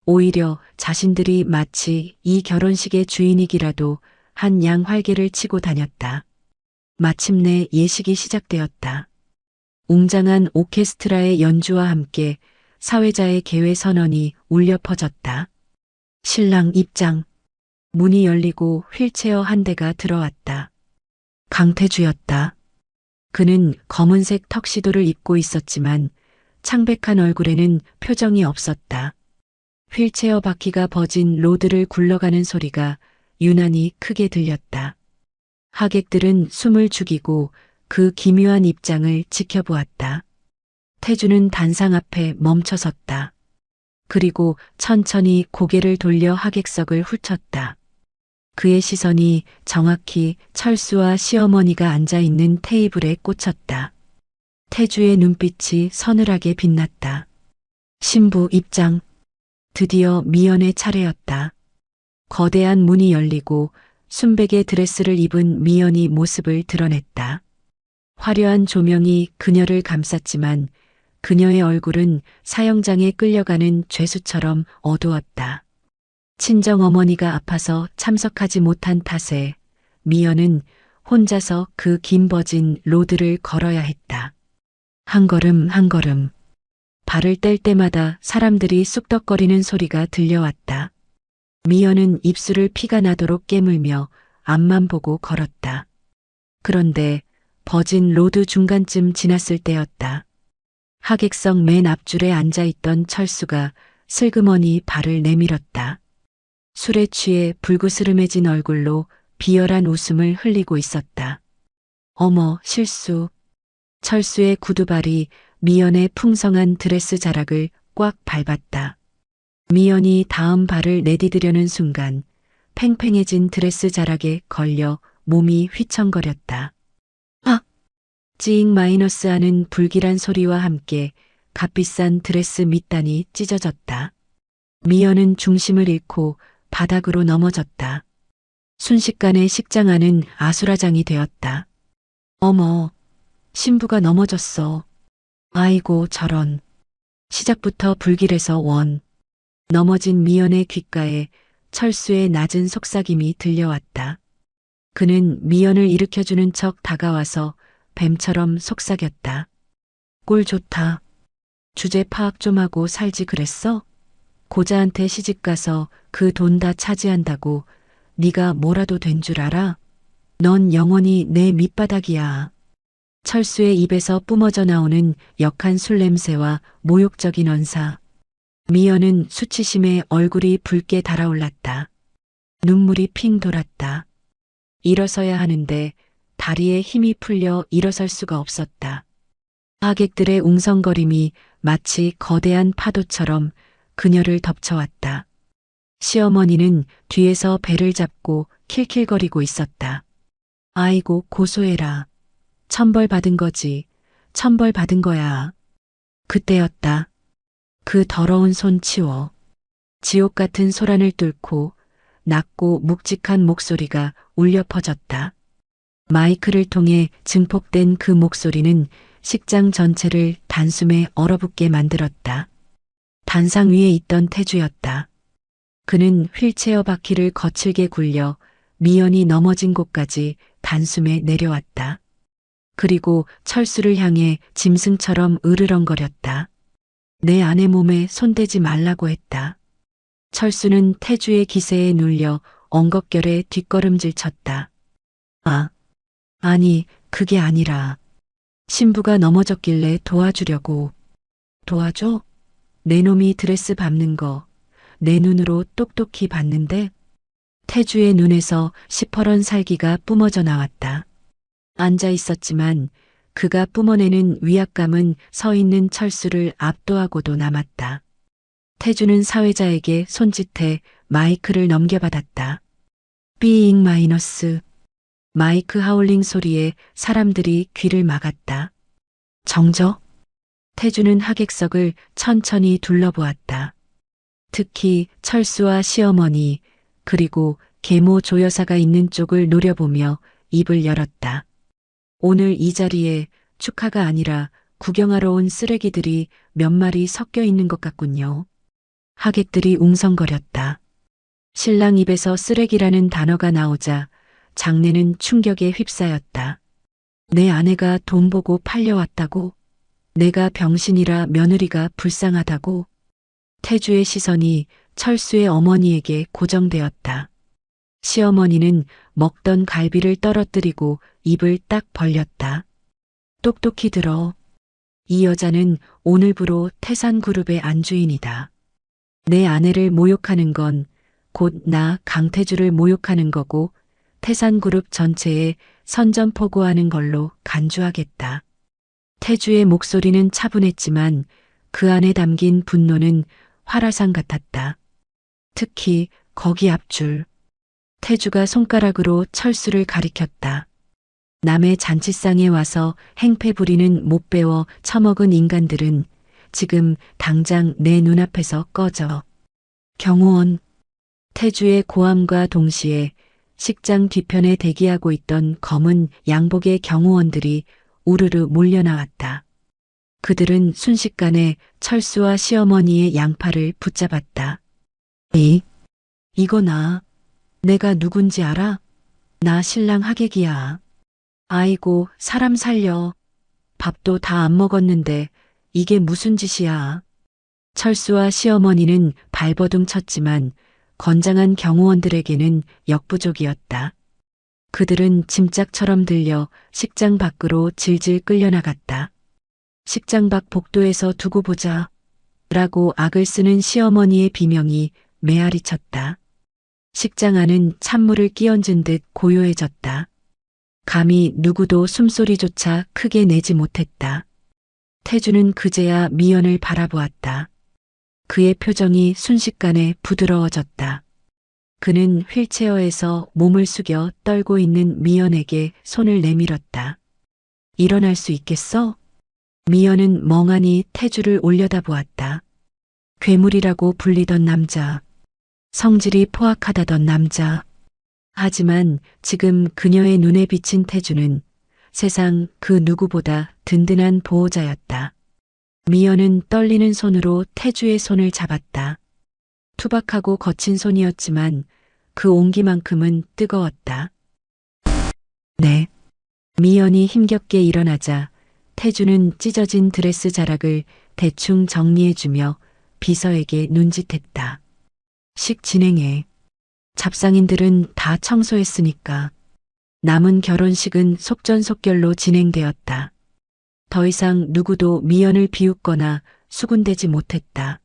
오히려 자신들이 마치 이 결혼식의 주인이기라도 한 양 활개를 치고 다녔다. 마침내 예식이 시작되었다. 웅장한 오케스트라의 연주와 함께 사회자의 계회 선언이 울려 퍼졌다. 신랑 입장. 문이 열리고 휠체어 한 대가 들어왔다. 강태주였다. 그는 검은색 턱시도를 입고 있었지만 창백한 얼굴에는 표정이 없었다. 휠체어 바퀴가 버진 로드를 굴러가는 소리가 유난히 크게 들렸다. 하객들은 숨을 죽이고 그 기묘한 입장을 지켜보았다. 태주는 단상 앞에 멈춰섰다. 그리고 천천히 고개를 돌려 하객석을 훑었다. 그의 시선이 정확히 철수와 시어머니가 앉아있는 테이블에 꽂혔다. 태주의 눈빛이 서늘하게 빛났다. 신부 입장. 드디어 미연의 차례였다. 거대한 문이 열리고 순백의 드레스를 입은 미연이 모습을 드러냈다. 화려한 조명이 그녀를 감쌌지만 그녀의 얼굴은 사형장에 끌려가는 죄수처럼 어두웠다. 친정어머니가 아파서 참석하지 못한 탓에 미연은 혼자서 그 긴 버진 로드를 걸어야 했다. 한 걸음 한 걸음. 발을 뗄 때마다 사람들이 쑥덕거리는 소리가 들려왔다. 미연은 입술을 피가 나도록 깨물며 앞만 보고 걸었다. 그런데 버진 로드 중간쯤 지났을 때였다. 하객석 맨 앞줄에 앉아있던 철수가 슬그머니 발을 내밀었다. 술에 취해 불그스름해진 얼굴로 비열한 웃음을 흘리고 있었다. 어머, 실수. 철수의 구두발이 미연의 풍성한 드레스 자락을 꽉 밟았다. 미연이 다음 발을 내디디려는 순간 팽팽해진 드레스 자락에 걸려 몸이 휘청거렸다. 아! 찌잉 마이너스 하는 불길한 소리와 함께 값비싼 드레스 밑단이 찢어졌다. 미연은 중심을 잃고 바닥으로 넘어졌다. 순식간에 식장 안은 아수라장이 되었다. 어머, 신부가 넘어졌어. 아이고 저런. 시작부터 불길해서 원. 넘어진 미연의 귓가에 철수의 낮은 속삭임이 들려왔다. 그는 미연을 일으켜주는 척 다가와서 뱀처럼 속삭였다. 꼴 좋다. 주제 파악 좀 하고 살지 그랬어? 고자한테 시집가서 그 돈 다 차지한다고 네가 뭐라도 된 줄 알아? 넌 영원히 내 밑바닥이야. 철수의 입에서 뿜어져 나오는 역한 술 냄새와 모욕적인 언사. 미연은 수치심에 얼굴이 붉게 달아올랐다. 눈물이 핑 돌았다. 일어서야 하는데 다리에 힘이 풀려 일어설 수가 없었다. 하객들의 웅성거림이 마치 거대한 파도처럼 그녀를 덮쳐왔다. 시어머니는 뒤에서 배를 잡고 킬킬거리고 있었다. 아이고 고소해라. 천벌 받은 거지. 천벌 받은 거야. 그때였다. 그 더러운 손 치워. 지옥 같은 소란을 뚫고 낮고 묵직한 목소리가 울려 퍼졌다. 마이크를 통해 증폭된 그 목소리는 식장 전체를 단숨에 얼어붙게 만들었다. 단상 위에 있던 태주였다. 그는 휠체어 바퀴를 거칠게 굴려 미연이 넘어진 곳까지 단숨에 내려왔다. 그리고 철수를 향해 짐승처럼 으르렁거렸다. 내 아내 몸에 손대지 말라고 했다. 철수는 태주의 기세에 눌려 엉겁결에 뒷걸음질 쳤다. 아니, 그게 아니라 신부가 넘어졌길래 도와주려고. 도와줘? 내 놈이 드레스 밟는 거 내 눈으로 똑똑히 봤는데 태주의 눈에서 시퍼런 살기가 뿜어져 나왔다. 앉아 있었지만 그가 뿜어내는 위압감은 서 있는 철수를 압도하고도 남았다. 태주는 사회자에게 손짓해 마이크를 넘겨받았다. 삐잉 마이너스. 마이크 하울링 소리에 사람들이 귀를 막았다. 정적? 태주는 하객석을 천천히 둘러보았다. 특히 철수와 시어머니 그리고 계모 조여사가 있는 쪽을 노려보며 입을 열었다. 오늘 이 자리에 축하가 아니라 구경하러 온 쓰레기들이 몇 마리 섞여 있는 것 같군요. 하객들이 웅성거렸다. 신랑 입에서 쓰레기라는 단어가 나오자 장내는 충격에 휩싸였다. 내 아내가 돈 보고 팔려왔다고? 내가 병신이라 며느리가 불쌍하다고? 태주의 시선이 철수의 어머니에게 고정되었다. 시어머니는 먹던 갈비를 떨어뜨리고 입을 딱 벌렸다. 똑똑히 들어. 이 여자는 오늘부로 태산그룹의 안주인이다. 내 아내를 모욕하는 건 곧 나 강태주를 모욕하는 거고 태산그룹 전체에 선전포고하는 걸로 간주하겠다. 태주의 목소리는 차분했지만 그 안에 담긴 분노는 활화산 같았다. 특히 거기 앞줄. 태주가 손가락으로 철수를 가리켰다. 남의 잔치상에 와서 행패 부리는 못 배워 처먹은 인간들은 지금 당장 내 눈앞에서 꺼져. 경호원. 태주의 고함과 동시에 식장 뒤편에 대기하고 있던 검은 양복의 경호원들이 우르르 몰려나왔다. 그들은 순식간에 철수와 시어머니의 양팔을 붙잡았다. 이거 내가 누군지 알아? 나 신랑 하객이야. 아이고, 사람 살려. 밥도 다 안 먹었는데 이게 무슨 짓이야. 철수와 시어머니는 발버둥 쳤지만 건장한 경호원들에게는 역부족이었다. 그들은 짐짝처럼 들려 식장 밖으로 질질 끌려나갔다. 식장 밖 복도에서 두고 보자. 라고 악을 쓰는 시어머니의 비명이 메아리 쳤다. 식장 안은 찬물을 끼얹은 듯 고요해졌다. 감히 누구도 숨소리조차 크게 내지 못했다. 태주는 그제야 미연을 바라보았다. 그의 표정이 순식간에 부드러워졌다. 그는 휠체어에서 몸을 숙여 떨고 있는 미연에게 손을 내밀었다. 일어날 수 있겠어? 미연은 멍하니 태주를 올려다보았다. 괴물이라고 불리던 남자. 성질이 포악하다던 남자. 하지만 지금 그녀의 눈에 비친 태주는 세상 그 누구보다 든든한 보호자였다. 미연은 떨리는 손으로 태주의 손을 잡았다. 투박하고 거친 손이었지만 그 온기만큼은 뜨거웠다. 네. 미연이 힘겹게 일어나자 태주는 찢어진 드레스 자락을 대충 정리해주며 비서에게 눈짓했다. 식 진행해. 잡상인들은 다 청소했으니까. 남은 결혼식은 속전속결로 진행되었다. 더 이상 누구도 미연을 비웃거나 수군대지 못했다.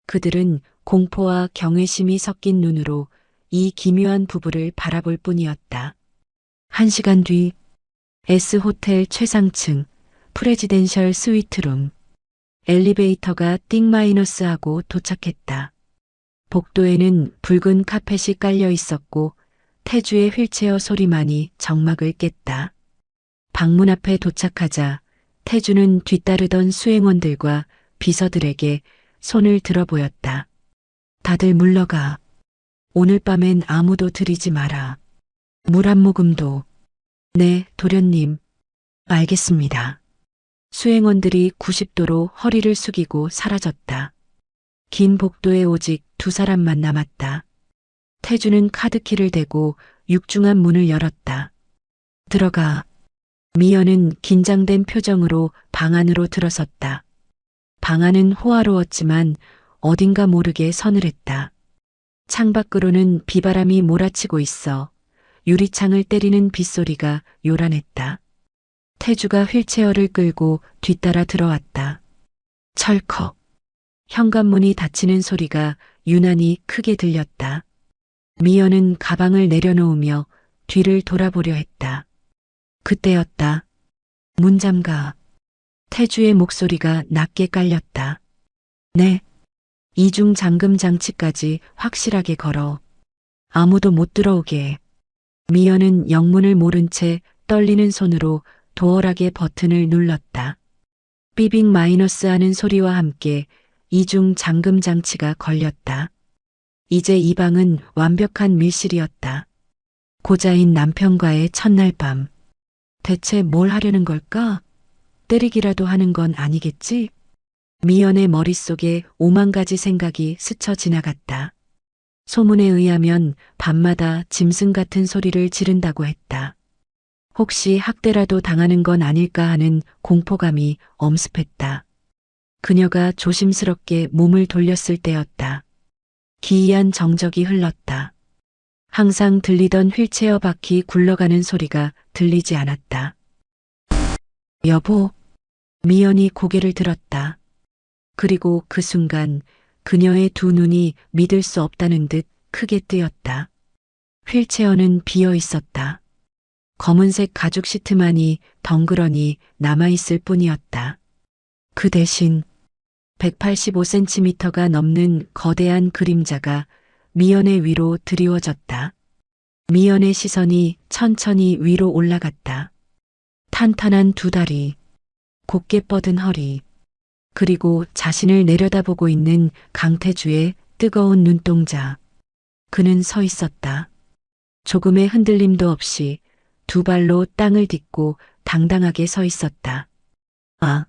그들은 공포와 경외심이 섞인 눈으로 이 기묘한 부부를 바라볼 뿐이었다. 1시간 뒤 S호텔 최상층 프레지덴셜 스위트룸. 엘리베이터가 띵마이너스하고 도착했다. 복도에는 붉은 카펫이 깔려 있었고 태주의 휠체어 소리만이 정막을 깼다. 방문 앞에 도착하자 태주는 뒤따르던 수행원들과 비서들에게 손을 들어 보였다. 다들 물러가. 오늘 밤엔 아무도 들이지 마라. 물 한 모금도. 네, 도련님. 알겠습니다. 수행원들이 90도로 허리를 숙이고 사라졌다. 긴 복도에 오직 두 사람만 남았다. 태주는 카드키를 대고 육중한 문을 열었다. 들어가. 미연은 긴장된 표정으로 방 안으로 들어섰다. 방 안은 호화로웠지만 어딘가 모르게 서늘했다. 창밖으로는 비바람이 몰아치고 있어 유리창을 때리는 빗소리가 요란했다. 태주가 휠체어를 끌고 뒤따라 들어왔다. 철컥. 현관문이 닫히는 소리가 유난히 크게 들렸다. 미연은 가방을 내려놓으며 뒤를 돌아보려 했다. 그때였다. 문 잠가. 태주의 목소리가 낮게 깔렸다. 네. 이중 잠금 장치까지 확실하게 걸어. 아무도 못 들어오게. 미연은 영문을 모른 채 떨리는 손으로 도어락의 버튼을 눌렀다. 삐빅 마이너스 하는 소리와 함께 이중 잠금 장치가 걸렸다. 이제 이 방은 완벽한 밀실이었다. 고자인 남편과의 첫날 밤. 대체 뭘 하려는 걸까? 때리기라도 하는 건 아니겠지? 미연의 머릿속에 5만 가지 생각이 스쳐 지나갔다. 소문에 의하면 밤마다 짐승 같은 소리를 지른다고 했다. 혹시 학대라도 당하는 건 아닐까 하는 공포감이 엄습했다. 그녀가 조심스럽게 몸을 돌렸을 때였다. 기이한 정적이 흘렀다. 항상 들리던 휠체어 바퀴 굴러가는 소리가 들리지 않았다. 여보. 미연이 고개를 들었다. 그리고 그 순간 그녀의 두 눈이 믿을 수 없다는 듯 크게 뜨였다. 휠체어는 비어 있었다. 검은색 가죽 시트만이 덩그러니 남아있을 뿐이었다. 그 대신 185cm가 넘는 거대한 그림자가 미연의 위로 드리워졌다. 미연의 시선이 천천히 위로 올라갔다. 탄탄한 두 다리, 곧게 뻗은 허리, 그리고 자신을 내려다보고 있는 강태주의 뜨거운 눈동자. 그는 서 있었다. 조금의 흔들림도 없이 두 발로 땅을 딛고 당당하게 서 있었다. 아.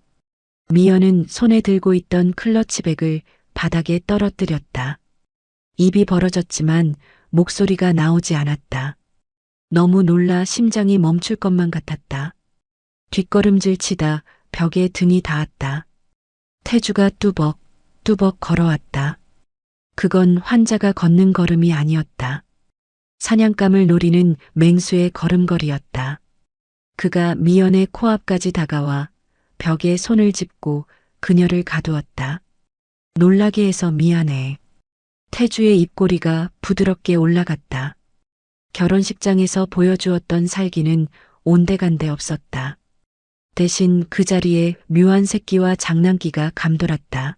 미연은 손에 들고 있던 클러치백을 바닥에 떨어뜨렸다. 입이 벌어졌지만 목소리가 나오지 않았다. 너무 놀라 심장이 멈출 것만 같았다. 뒷걸음질 치다 벽에 등이 닿았다. 태주가 뚜벅뚜벅 걸어왔다. 그건 환자가 걷는 걸음이 아니었다. 사냥감을 노리는 맹수의 걸음걸이였다. 그가 미연의 코앞까지 다가와 벽에 손을 짚고 그녀를 가두었다. 놀라게 해서 미안해. 태주의 입꼬리가 부드럽게 올라갔다. 결혼식장에서 보여주었던 살기는 온데간데 없었다. 대신 그 자리에 묘한 새끼와 장난기가 감돌았다.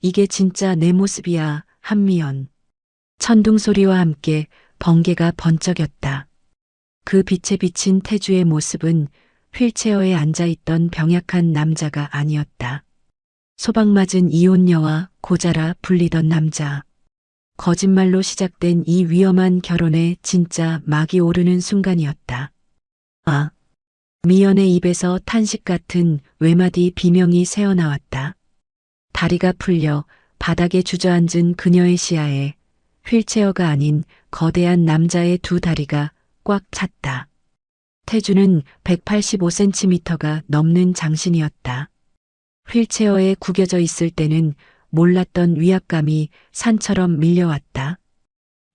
이게 진짜 내 모습이야, 한미연. 천둥 소리와 함께 번개가 번쩍였다. 그 빛에 비친 태주의 모습은 휠체어에 앉아있던 병약한 남자가 아니었다. 소박맞은 이혼녀와 고자라 불리던 남자. 거짓말로 시작된 이 위험한 결혼에 진짜 막이 오르는 순간이었다. 아. 미연의 입에서 탄식 같은 외마디 비명이 새어나왔다. 다리가 풀려 바닥에 주저앉은 그녀의 시야에 휠체어가 아닌 거대한 남자의 두 다리가 꽉 찼다. 태주는 185cm가 넘는 장신이었다. 휠체어에 구겨져 있을 때는 몰랐던 위압감이 산처럼 밀려왔다.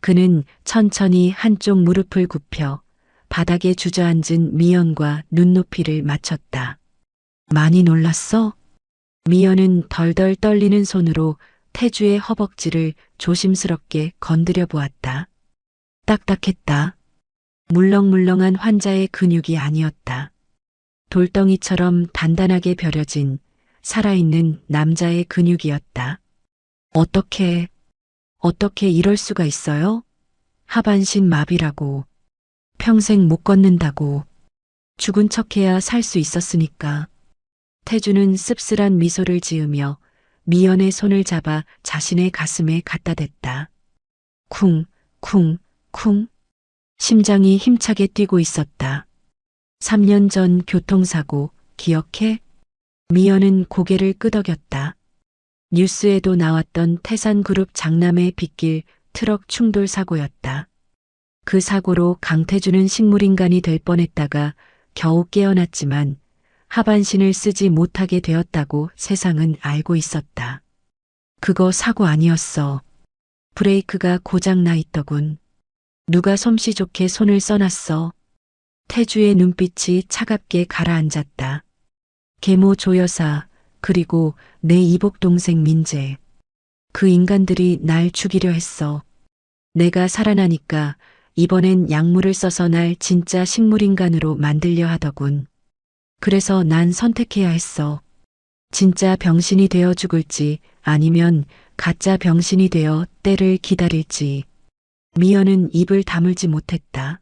그는 천천히 한쪽 무릎을 굽혀 바닥에 주저앉은 미연과 눈높이를 맞췄다. 많이 놀랐어? 미연은 덜덜 떨리는 손으로 태주의 허벅지를 조심스럽게 건드려 보았다. 딱딱했다. 물렁물렁한 환자의 근육이 아니었다. 돌덩이처럼 단단하게 벼려진 살아있는 남자의 근육이었다. 어떻게 이럴 수가 있어요? 하반신 마비라고. 평생 못 걷는다고. 죽은 척해야 살 수 있었으니까. 태주는 씁쓸한 미소를 지으며 미연의 손을 잡아 자신의 가슴에 갖다 댔다. 쿵, 쿵, 쿵. 심장이 힘차게 뛰고 있었다. 3년 전 교통사고 기억해? 미연은 고개를 끄덕였다. 뉴스에도 나왔던 태산그룹 장남의 빗길 트럭 충돌 사고였다. 그 사고로 강태주는 식물인간이 될 뻔했다가 겨우 깨어났지만 하반신을 쓰지 못하게 되었다고 세상은 알고 있었다. 그거 사고 아니었어. 브레이크가 고장 나 있더군. 누가 솜씨 좋게 손을 써놨어. 태주의 눈빛이 차갑게 가라앉았다. 계모 조여사, 그리고 내 이복 동생 민재. 그 인간들이 날 죽이려 했어. 내가 살아나니까 이번엔 약물을 써서 날 진짜 식물인간으로 만들려 하더군. 그래서 난 선택해야 했어. 진짜 병신이 되어 죽을지 아니면 가짜 병신이 되어 때를 기다릴지. 미연은 입을 다물지 못했다.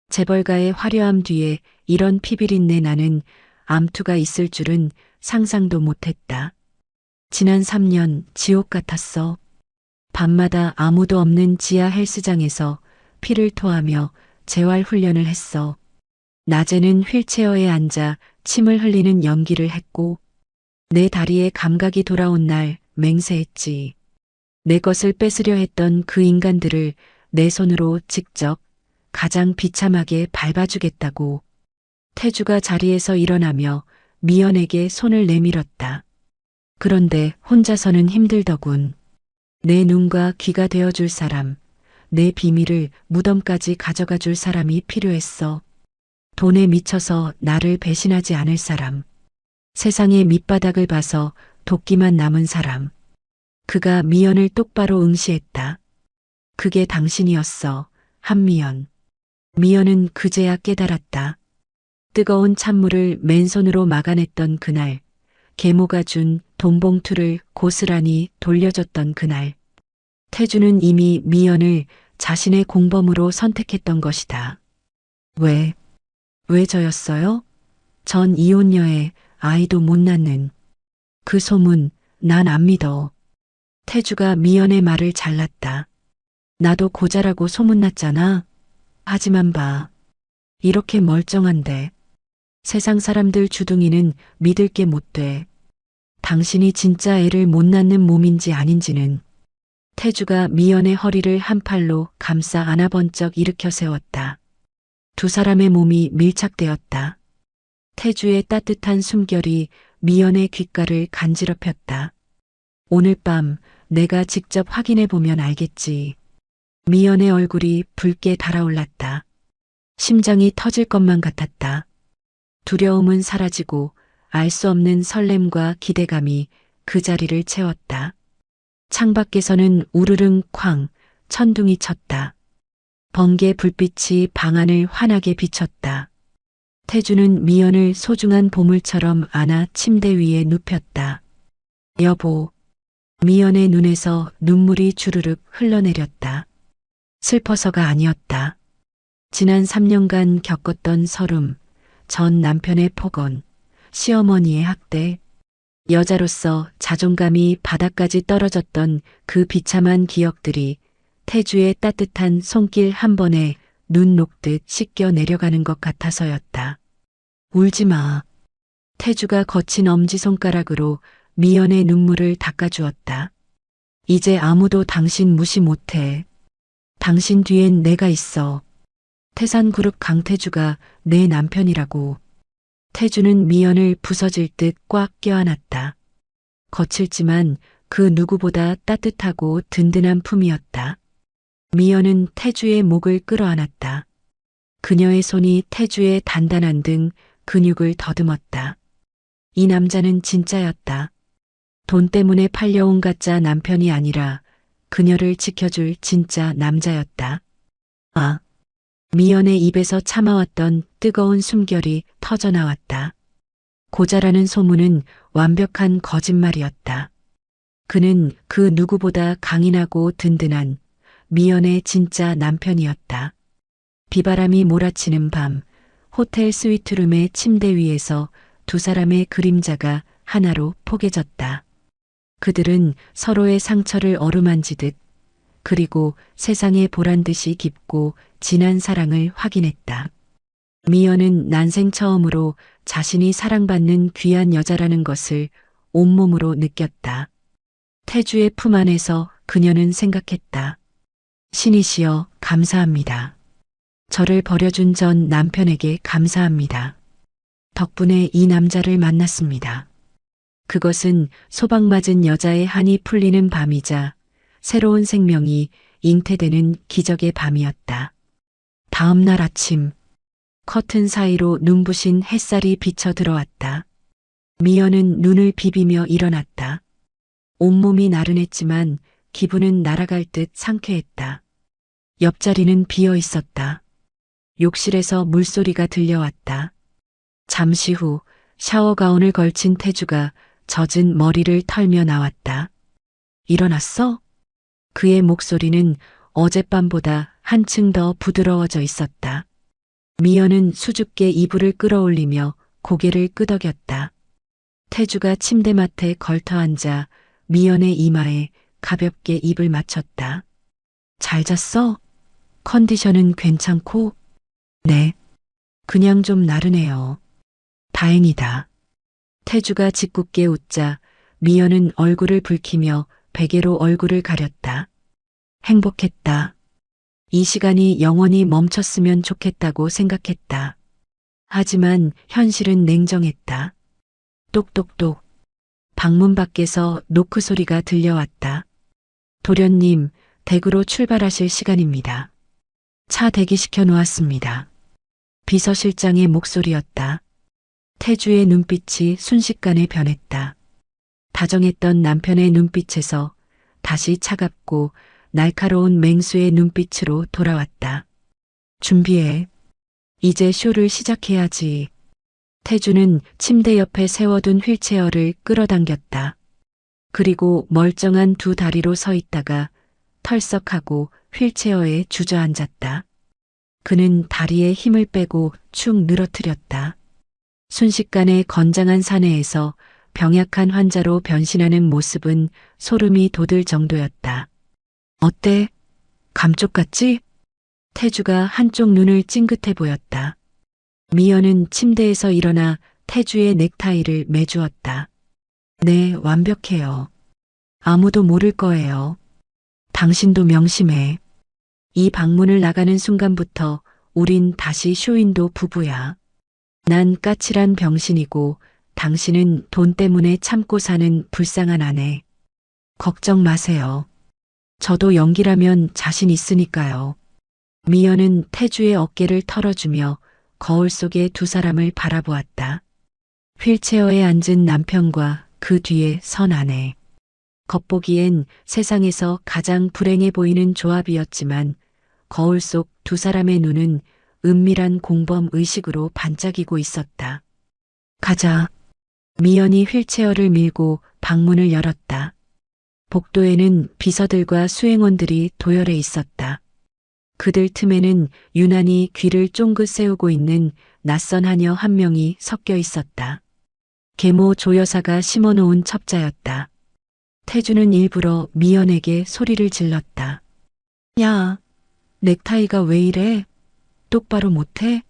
재벌가의 화려함 뒤에 이런 피비린내 나는 암투가 있을 줄은 상상도 못했다. 지난 3년 지옥 같았어. 밤마다 아무도 없는 지하 헬스장에서 피를 토하며 재활 훈련을 했어. 낮에는 휠체어에 앉아 침을 흘리는 연기를 했고 내 다리에 감각이 돌아온 날 맹세했지. 내 것을 뺏으려 했던 그 인간들을 내 손으로 직접 가장 비참하게 밟아주겠다고. 태주가 자리에서 일어나며 미연에게 손을 내밀었다. 그런데 혼자서는 힘들더군. 내 눈과 귀가 되어줄 사람, 내 비밀을 무덤까지 가져가 줄 사람이 필요했어. 돈에 미쳐서 나를 배신하지 않을 사람. 세상의 밑바닥을 봐서 도끼만 남은 사람. 그가 미연을 똑바로 응시했다. 그게 당신이었어, 한미연. 미연은 그제야 깨달았다. 뜨거운 찬물을 맨손으로 막아냈던 그날, 계모가 준 돈봉투를 고스란히 돌려줬던 그날. 태주는 이미 미연을 자신의 공범으로 선택했던 것이다. 왜 저였어요? 전 이혼녀에 아이도 못 낳는. 그 소문 난 안 믿어. 태주가 미연의 말을 잘랐다. 나도 고자라고 소문났잖아. 하지만 봐. 이렇게 멀쩡한데. 세상 사람들 주둥이는 믿을 게 못 돼. 당신이 진짜 애를 못 낳는 몸인지 아닌지는. 태주가 미연의 허리를 한 팔로 감싸 안아 번쩍 일으켜 세웠다. 두 사람의 몸이 밀착되었다. 태주의 따뜻한 숨결이 미연의 귓가를 간지럽혔다. 오늘 밤 내가 직접 확인해 보면 알겠지. 미연의 얼굴이 붉게 달아올랐다. 심장이 터질 것만 같았다. 두려움은 사라지고 알 수 없는 설렘과 기대감이 그 자리를 채웠다. 창밖에서는 우르릉 쾅 천둥이 쳤다. 번개 불빛이 방 안을 환하게 비쳤다. 태주는 미연을 소중한 보물처럼 안아 침대 위에 눕혔다. 여보. 미연의 눈에서 눈물이 주르륵 흘러내렸다. 슬퍼서가 아니었다. 지난 3년간 겪었던 서름, 전 남편의 폭언, 시어머니의 학대, 여자로서 자존감이 바닥까지 떨어졌던 그 비참한 기억들이 태주의 따뜻한 손길 한 번에 눈 녹듯 씻겨 내려가는 것 같아서였다. 울지 마. 태주가 거친 엄지손가락으로 미연의 눈물을 닦아주었다. 이제 아무도 당신 무시 못해. 당신 뒤엔 내가 있어. 태산그룹 강태주가 내 남편이라고. 태주는 미연을 부서질 듯 꽉 껴안았다. 거칠지만 그 누구보다 따뜻하고 든든한 품이었다. 미연은 태주의 목을 끌어안았다. 그녀의 손이 태주의 단단한 등 근육을 더듬었다. 이 남자는 진짜였다. 돈 때문에 팔려온 가짜 남편이 아니라 그녀를 지켜줄 진짜 남자였다. 아. 미연의 입에서 참아왔던 뜨거운 숨결이 터져나왔다. 고자라는 소문은 완벽한 거짓말이었다. 그는 그 누구보다 강인하고 든든한 미연의 진짜 남편이었다. 비바람이 몰아치는 밤, 호텔 스위트룸의 침대 위에서 두 사람의 그림자가 하나로 포개졌다. 그들은 서로의 상처를 어루만지듯 그리고 세상에 보란 듯이 깊고 진한 사랑을 확인했다. 미연은 난생 처음으로 자신이 사랑받는 귀한 여자라는 것을 온몸으로 느꼈다. 태주의 품 안에서 그녀는 생각했다. 신이시여, 감사합니다. 저를 버려준 전 남편에게 감사합니다. 덕분에 이 남자를 만났습니다. 그것은 소박맞은 여자의 한이 풀리는 밤이자 새로운 생명이 잉태되는 기적의 밤이었다. 다음 날 아침, 커튼 사이로 눈부신 햇살이 비쳐 들어왔다. 미연은 눈을 비비며 일어났다. 온몸이 나른했지만 기분은 날아갈 듯 상쾌했다. 옆자리는 비어 있었다. 욕실에서 물소리가 들려왔다. 잠시 후 샤워 가운을 걸친 태주가 젖은 머리를 털며 나왔다. 일어났어? 그의 목소리는 어젯밤보다 한층 더 부드러워져 있었다. 미연은 수줍게 이불을 끌어올리며 고개를 끄덕였다. 태주가 침대맡에 걸터앉아 미연의 이마에 가볍게 입을 맞췄다. 잘 잤어? 컨디션은 괜찮고? 네. 그냥 좀 나른해요. 다행이다. 태주가 짓궂게 웃자 미연은 얼굴을 붉히며 베개로 얼굴을 가렸다. 행복했다. 이 시간이 영원히 멈췄으면 좋겠다고 생각했다. 하지만 현실은 냉정했다. 똑똑똑. 방문 밖에서 노크 소리가 들려왔다. 도련님, 댁으로 출발하실 시간입니다. 차 대기시켜 놓았습니다. 비서실장의 목소리였다. 태주의 눈빛이 순식간에 변했다. 다정했던 남편의 눈빛에서 다시 차갑고 날카로운 맹수의 눈빛으로 돌아왔다. 준비해. 이제 쇼를 시작해야지. 태주는 침대 옆에 세워둔 휠체어를 끌어당겼다. 그리고 멀쩡한 두 다리로 서 있다가 털썩하고 휠체어에 주저앉았다. 그는 다리에 힘을 빼고 축 늘어뜨렸다. 순식간에 건장한 사내에서 병약한 환자로 변신하는 모습은 소름이 돋을 정도였다. 어때? 감쪽 같지? 태주가 한쪽 눈을 찡긋해 보였다. 미연은 침대에서 일어나 태주의 넥타이를 매주었다. 네, 완벽해요. 아무도 모를 거예요. 당신도 명심해. 이 방문을 나가는 순간부터 우린 다시 쇼윈도 부부야. 난 까칠한 병신이고 당신은 돈 때문에 참고 사는 불쌍한 아내. 걱정 마세요. 저도 연기라면 자신 있으니까요. 미연은 태주의 어깨를 털어주며 거울 속의 두 사람을 바라보았다. 휠체어에 앉은 남편과 그 뒤에 선 아내. 겉보기엔 세상에서 가장 불행해 보이는 조합이었지만 거울 속 두 사람의 눈은 은밀한 공범 의식으로 반짝이고 있었다. 가자. 미연이 휠체어를 밀고 방문을 열었다. 복도에는 비서들과 수행원들이 도열해 있었다. 그들 틈에는 유난히 귀를 쫑긋 세우고 있는 낯선 하녀 한 명이 섞여 있었다. 계모 조여사가 심어놓은 첩자였다. 태주는 일부러 미연에게 소리를 질렀다. 야, 넥타이가 왜 이래? 똑바로 못해?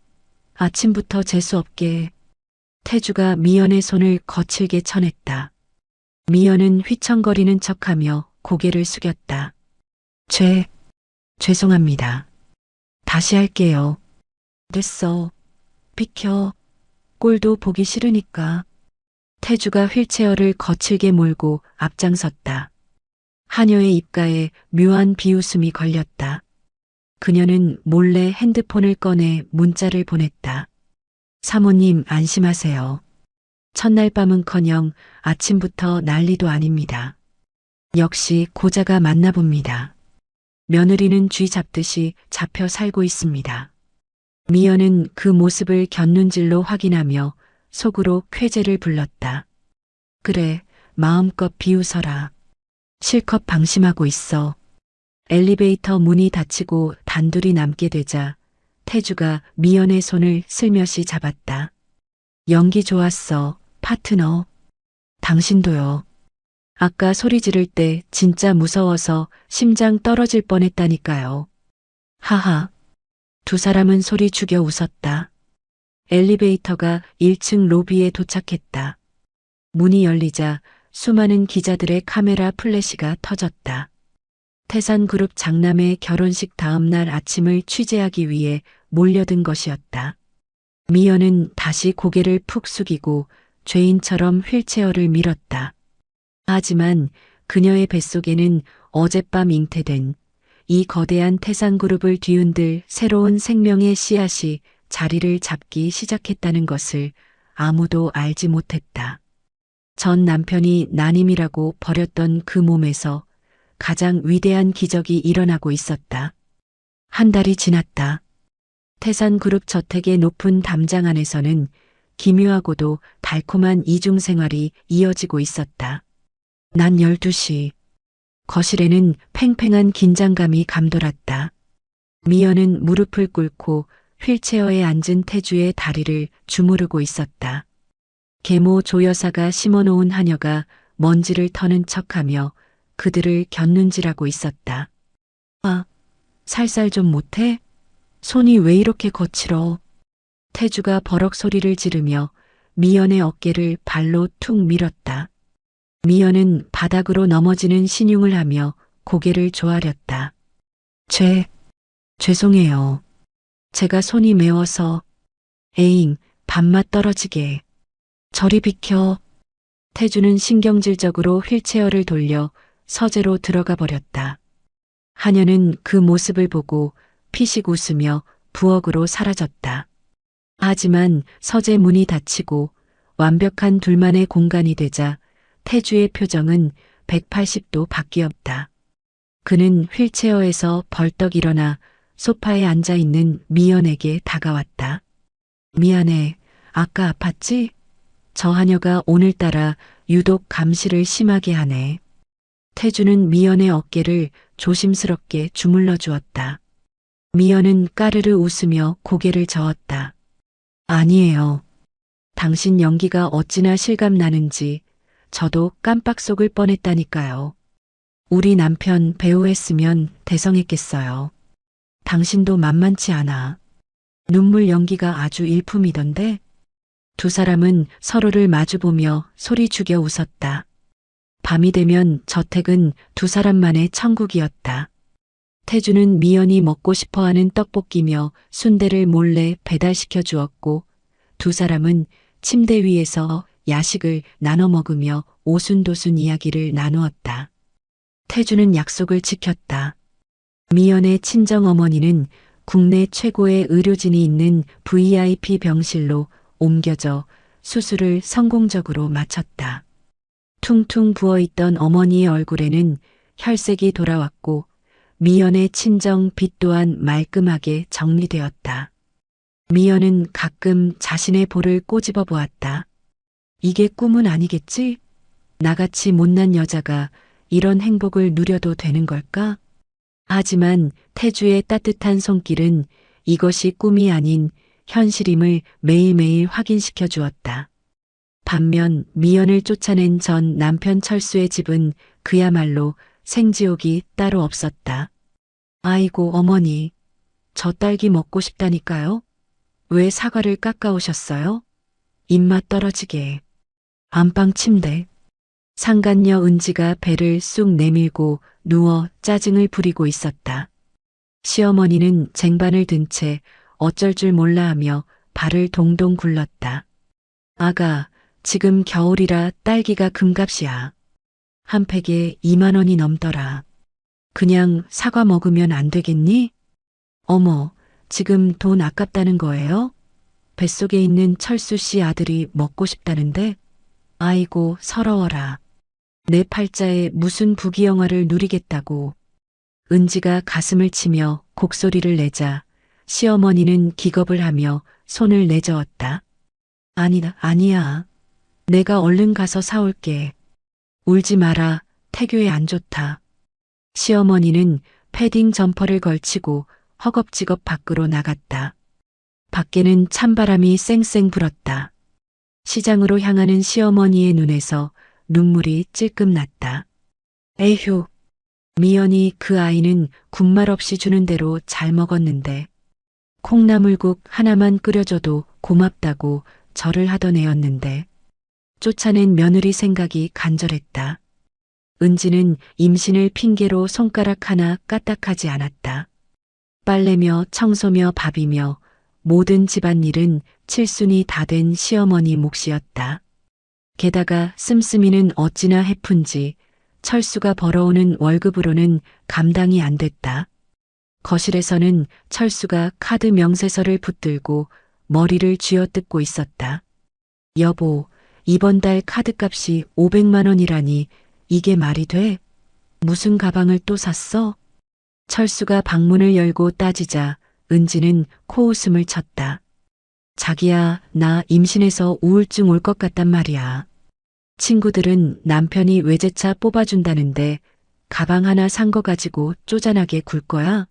아침부터 재수없게. 태주가 미연의 손을 거칠게 쳐냈다. 미연은 휘청거리는 척하며 고개를 숙였다. 죄송합니다. 다시 할게요. 됐어. 비켜. 꼴도 보기 싫으니까. 태주가 휠체어를 거칠게 몰고 앞장섰다. 하녀의 입가에 묘한 비웃음이 걸렸다. 그녀는 몰래 핸드폰을 꺼내 문자를 보냈다. 사모님 안심하세요. 첫날 밤은커녕 아침부터 난리도 아닙니다. 역시 고자가 맞나 봅니다. 며느리는 쥐 잡듯이 잡혀 살고 있습니다. 미연은 그 모습을 곁눈질로 확인하며 속으로 쾌재를 불렀다. 그래, 마음껏 비웃어라. 실컷 방심하고 있어. 엘리베이터 문이 닫히고 단둘이 남게 되자 태주가 미연의 손을 슬며시 잡았다. 연기 좋았어, 파트너. 당신도요. 아까 소리 지를 때 진짜 무서워서 심장 떨어질 뻔했다니까요. 하하. 두 사람은 소리 죽여 웃었다. 엘리베이터가 1층 로비에 도착했다. 문이 열리자 수많은 기자들의 카메라 플래시가 터졌다. 태산그룹 장남의 결혼식 다음 날 아침을 취재하기 위해 몰려든 것이었다. 미연은 다시 고개를 푹 숙이고 죄인처럼 휠체어를 밀었다. 하지만 그녀의 뱃속에는 어젯밤 잉태된 이 거대한 태산그룹을 뒤흔들 새로운 생명의 씨앗이 자리를 잡기 시작했다는 것을 아무도 알지 못했다. 전 남편이 난임이라고 버렸던 그 몸에서 가장 위대한 기적이 일어나고 있었다. 한 달이 지났다. 태산그룹 저택의 높은 담장 안에서는 기묘하고도 달콤한 이중생활이 이어지고 있었다. 낮 12시. 거실에는 팽팽한 긴장감이 감돌았다. 미연은 무릎을 꿇고 휠체어에 앉은 태주의 다리를 주무르고 있었다. 계모 조여사가 심어놓은 하녀가 먼지를 터는 척하며 그들을 곁눈질하고 있었다. 아, 살살 좀 못해? 손이 왜 이렇게 거칠어? 태주가 버럭 소리를 지르며 미연의 어깨를 발로 툭 밀었다. 미연은 바닥으로 넘어지는 신용을 하며 고개를 조아렸다. 죄송해요. 제가 손이 매워서. 에잉, 밥맛 떨어지게. 저리 비켜. 태주는 신경질적으로 휠체어를 돌려 서재로 들어가 버렸다. 하녀는 그 모습을 보고 피식 웃으며 부엌으로 사라졌다. 하지만 서재 문이 닫히고 완벽한 둘만의 공간이 되자 태주의 표정은 180도 바뀌었다. 그는 휠체어에서 벌떡 일어나 소파에 앉아 있는 미연에게 다가왔다. 미안해. 아까 아팠지? 저 하녀가 오늘따라 유독 감시를 심하게 하네. 태주는 미연의 어깨를 조심스럽게 주물러 주었다. 미연은 까르르 웃으며 고개를 저었다. 아니에요. 당신 연기가 어찌나 실감나는지 저도 깜빡 속을 뻔했다니까요. 우리 남편 배우 했으면 대성했겠어요. 당신도 만만치 않아. 눈물 연기가 아주 일품이던데? 두 사람은 서로를 마주보며 소리 죽여 웃었다. 밤이 되면 저택은 두 사람만의 천국이었다. 태주는 미연이 먹고 싶어하는 떡볶이며 순대를 몰래 배달시켜 주었고 두 사람은 침대 위에서 야식을 나눠 먹으며 오순도순 이야기를 나누었다. 태주는 약속을 지켰다. 미연의 친정어머니는 국내 최고의 의료진이 있는 VIP 병실로 옮겨져 수술을 성공적으로 마쳤다. 퉁퉁 부어있던 어머니의 얼굴에는 혈색이 돌아왔고 미연의 친정 빚 또한 말끔하게 정리되었다. 미연은 가끔 자신의 볼을 꼬집어 보았다. 이게 꿈은 아니겠지? 나같이 못난 여자가 이런 행복을 누려도 되는 걸까? 하지만 태주의 따뜻한 손길은 이것이 꿈이 아닌 현실임을 매일매일 확인시켜 주었다. 반면 미연을 쫓아낸 전 남편 철수의 집은 그야말로 생지옥이 따로 없었다. 아이고 어머니, 저 딸기 먹고 싶다니까요? 왜 사과를 깎아오셨어요? 입맛 떨어지게. 안방 침대. 상간녀 은지가 배를 쑥 내밀고 누워 짜증을 부리고 있었다. 시어머니는 쟁반을 든 채 어쩔 줄 몰라 하며 발을 동동 굴렀다. 아가, 지금 겨울이라 딸기가 금값이야. 한 팩에 2만 원이 넘더라. 그냥 사과 먹으면 안 되겠니? 어머, 지금 돈 아깝다는 거예요? 뱃속에 있는 철수 씨 아들이 먹고 싶다는데? 아이고, 서러워라. 내 팔자에 무슨 부귀영화를 누리겠다고. 은지가 가슴을 치며 곡소리를 내자 시어머니는 기겁을 하며 손을 내저었다. 아니야. 내가 얼른 가서 사올게. 울지 마라. 태교에 안 좋다. 시어머니는 패딩 점퍼를 걸치고 허겁지겁 밖으로 나갔다. 밖에는 찬바람이 쌩쌩 불었다. 시장으로 향하는 시어머니의 눈에서 눈물이 찔끔 났다. 에휴, 미연이 그 아이는 군말 없이 주는 대로 잘 먹었는데 콩나물국 하나만 끓여줘도 고맙다고 절을 하던 애였는데 쫓아낸 며느리 생각이 간절했다. 은지는 임신을 핑계로 손가락 하나 까딱하지 않았다. 빨래며 청소며 밥이며 모든 집안일은 칠순이 다 된 시어머니 몫이었다. 게다가 씀씀이는 어찌나 해픈지 철수가 벌어오는 월급으로는 감당이 안 됐다. 거실에서는 철수가 카드 명세서를 붙들고 머리를 쥐어뜯고 있었다. 여보, 이번 달 카드값이 500만 원이라니 이게 말이 돼? 무슨 가방을 또 샀어? 철수가 방문을 열고 따지자 은지는 코웃음을 쳤다. 자기야, 나 임신해서 우울증 올 것 같단 말이야. 친구들은 남편이 외제차 뽑아준다는데 가방 하나 산 거 가지고 쪼잔하게 굴 거야?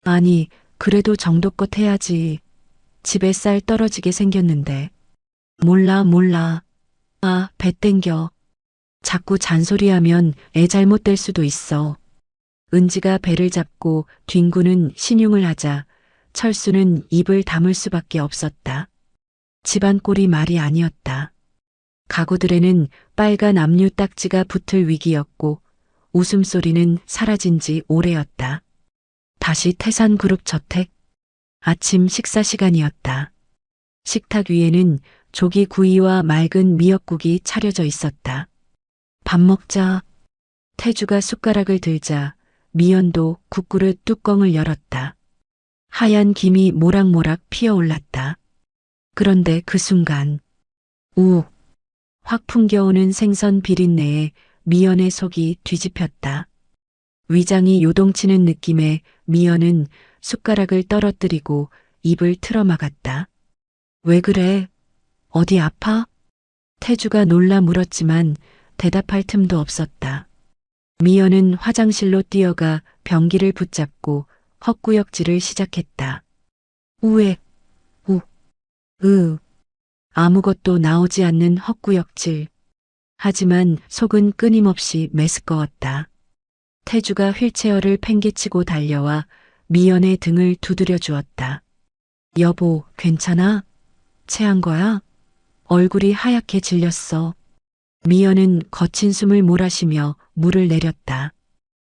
아니, 그래도 정도껏 해야지. 집에 쌀 떨어지게 생겼는데. 몰라. 아, 배 땡겨. 자꾸 잔소리하면 애 잘못될 수도 있어. 은지가 배를 잡고 뒹구는 신용을 하자 철수는 입을 다물 수밖에 없었다. 집안 꼴이 말이 아니었다. 가구들에는 빨간 압류 딱지가 붙을 위기였고 웃음소리는 사라진 지 오래였다. 다시 태산그룹 저택. 아침 식사 시간이었다. 식탁 위에는 조기 구이와 맑은 미역국이 차려져 있었다. 밥 먹자. 태주가 숟가락을 들자 미연도 국그릇 뚜껑을 열었다. 하얀 김이 모락모락 피어올랐다. 그런데 그 순간 확 풍겨오는 생선 비린내에 미연의 속이 뒤집혔다. 위장이 요동치는 느낌에 미연은 숟가락을 떨어뜨리고 입을 틀어막았다. 왜 그래? 어디 아파? 태주가 놀라 물었지만 대답할 틈도 없었다. 미연은 화장실로 뛰어가 변기를 붙잡고 헛구역질을 시작했다. 우에, 아무것도 나오지 않는 헛구역질. 하지만 속은 끊임없이 메스꺼웠다. 태주가 휠체어를 팽개치고 달려와 미연의 등을 두드려 주었다. 여보, 괜찮아? 체한 거야? 얼굴이 하얗게 질렸어. 미연은 거친 숨을 몰아쉬며 물을 내렸다.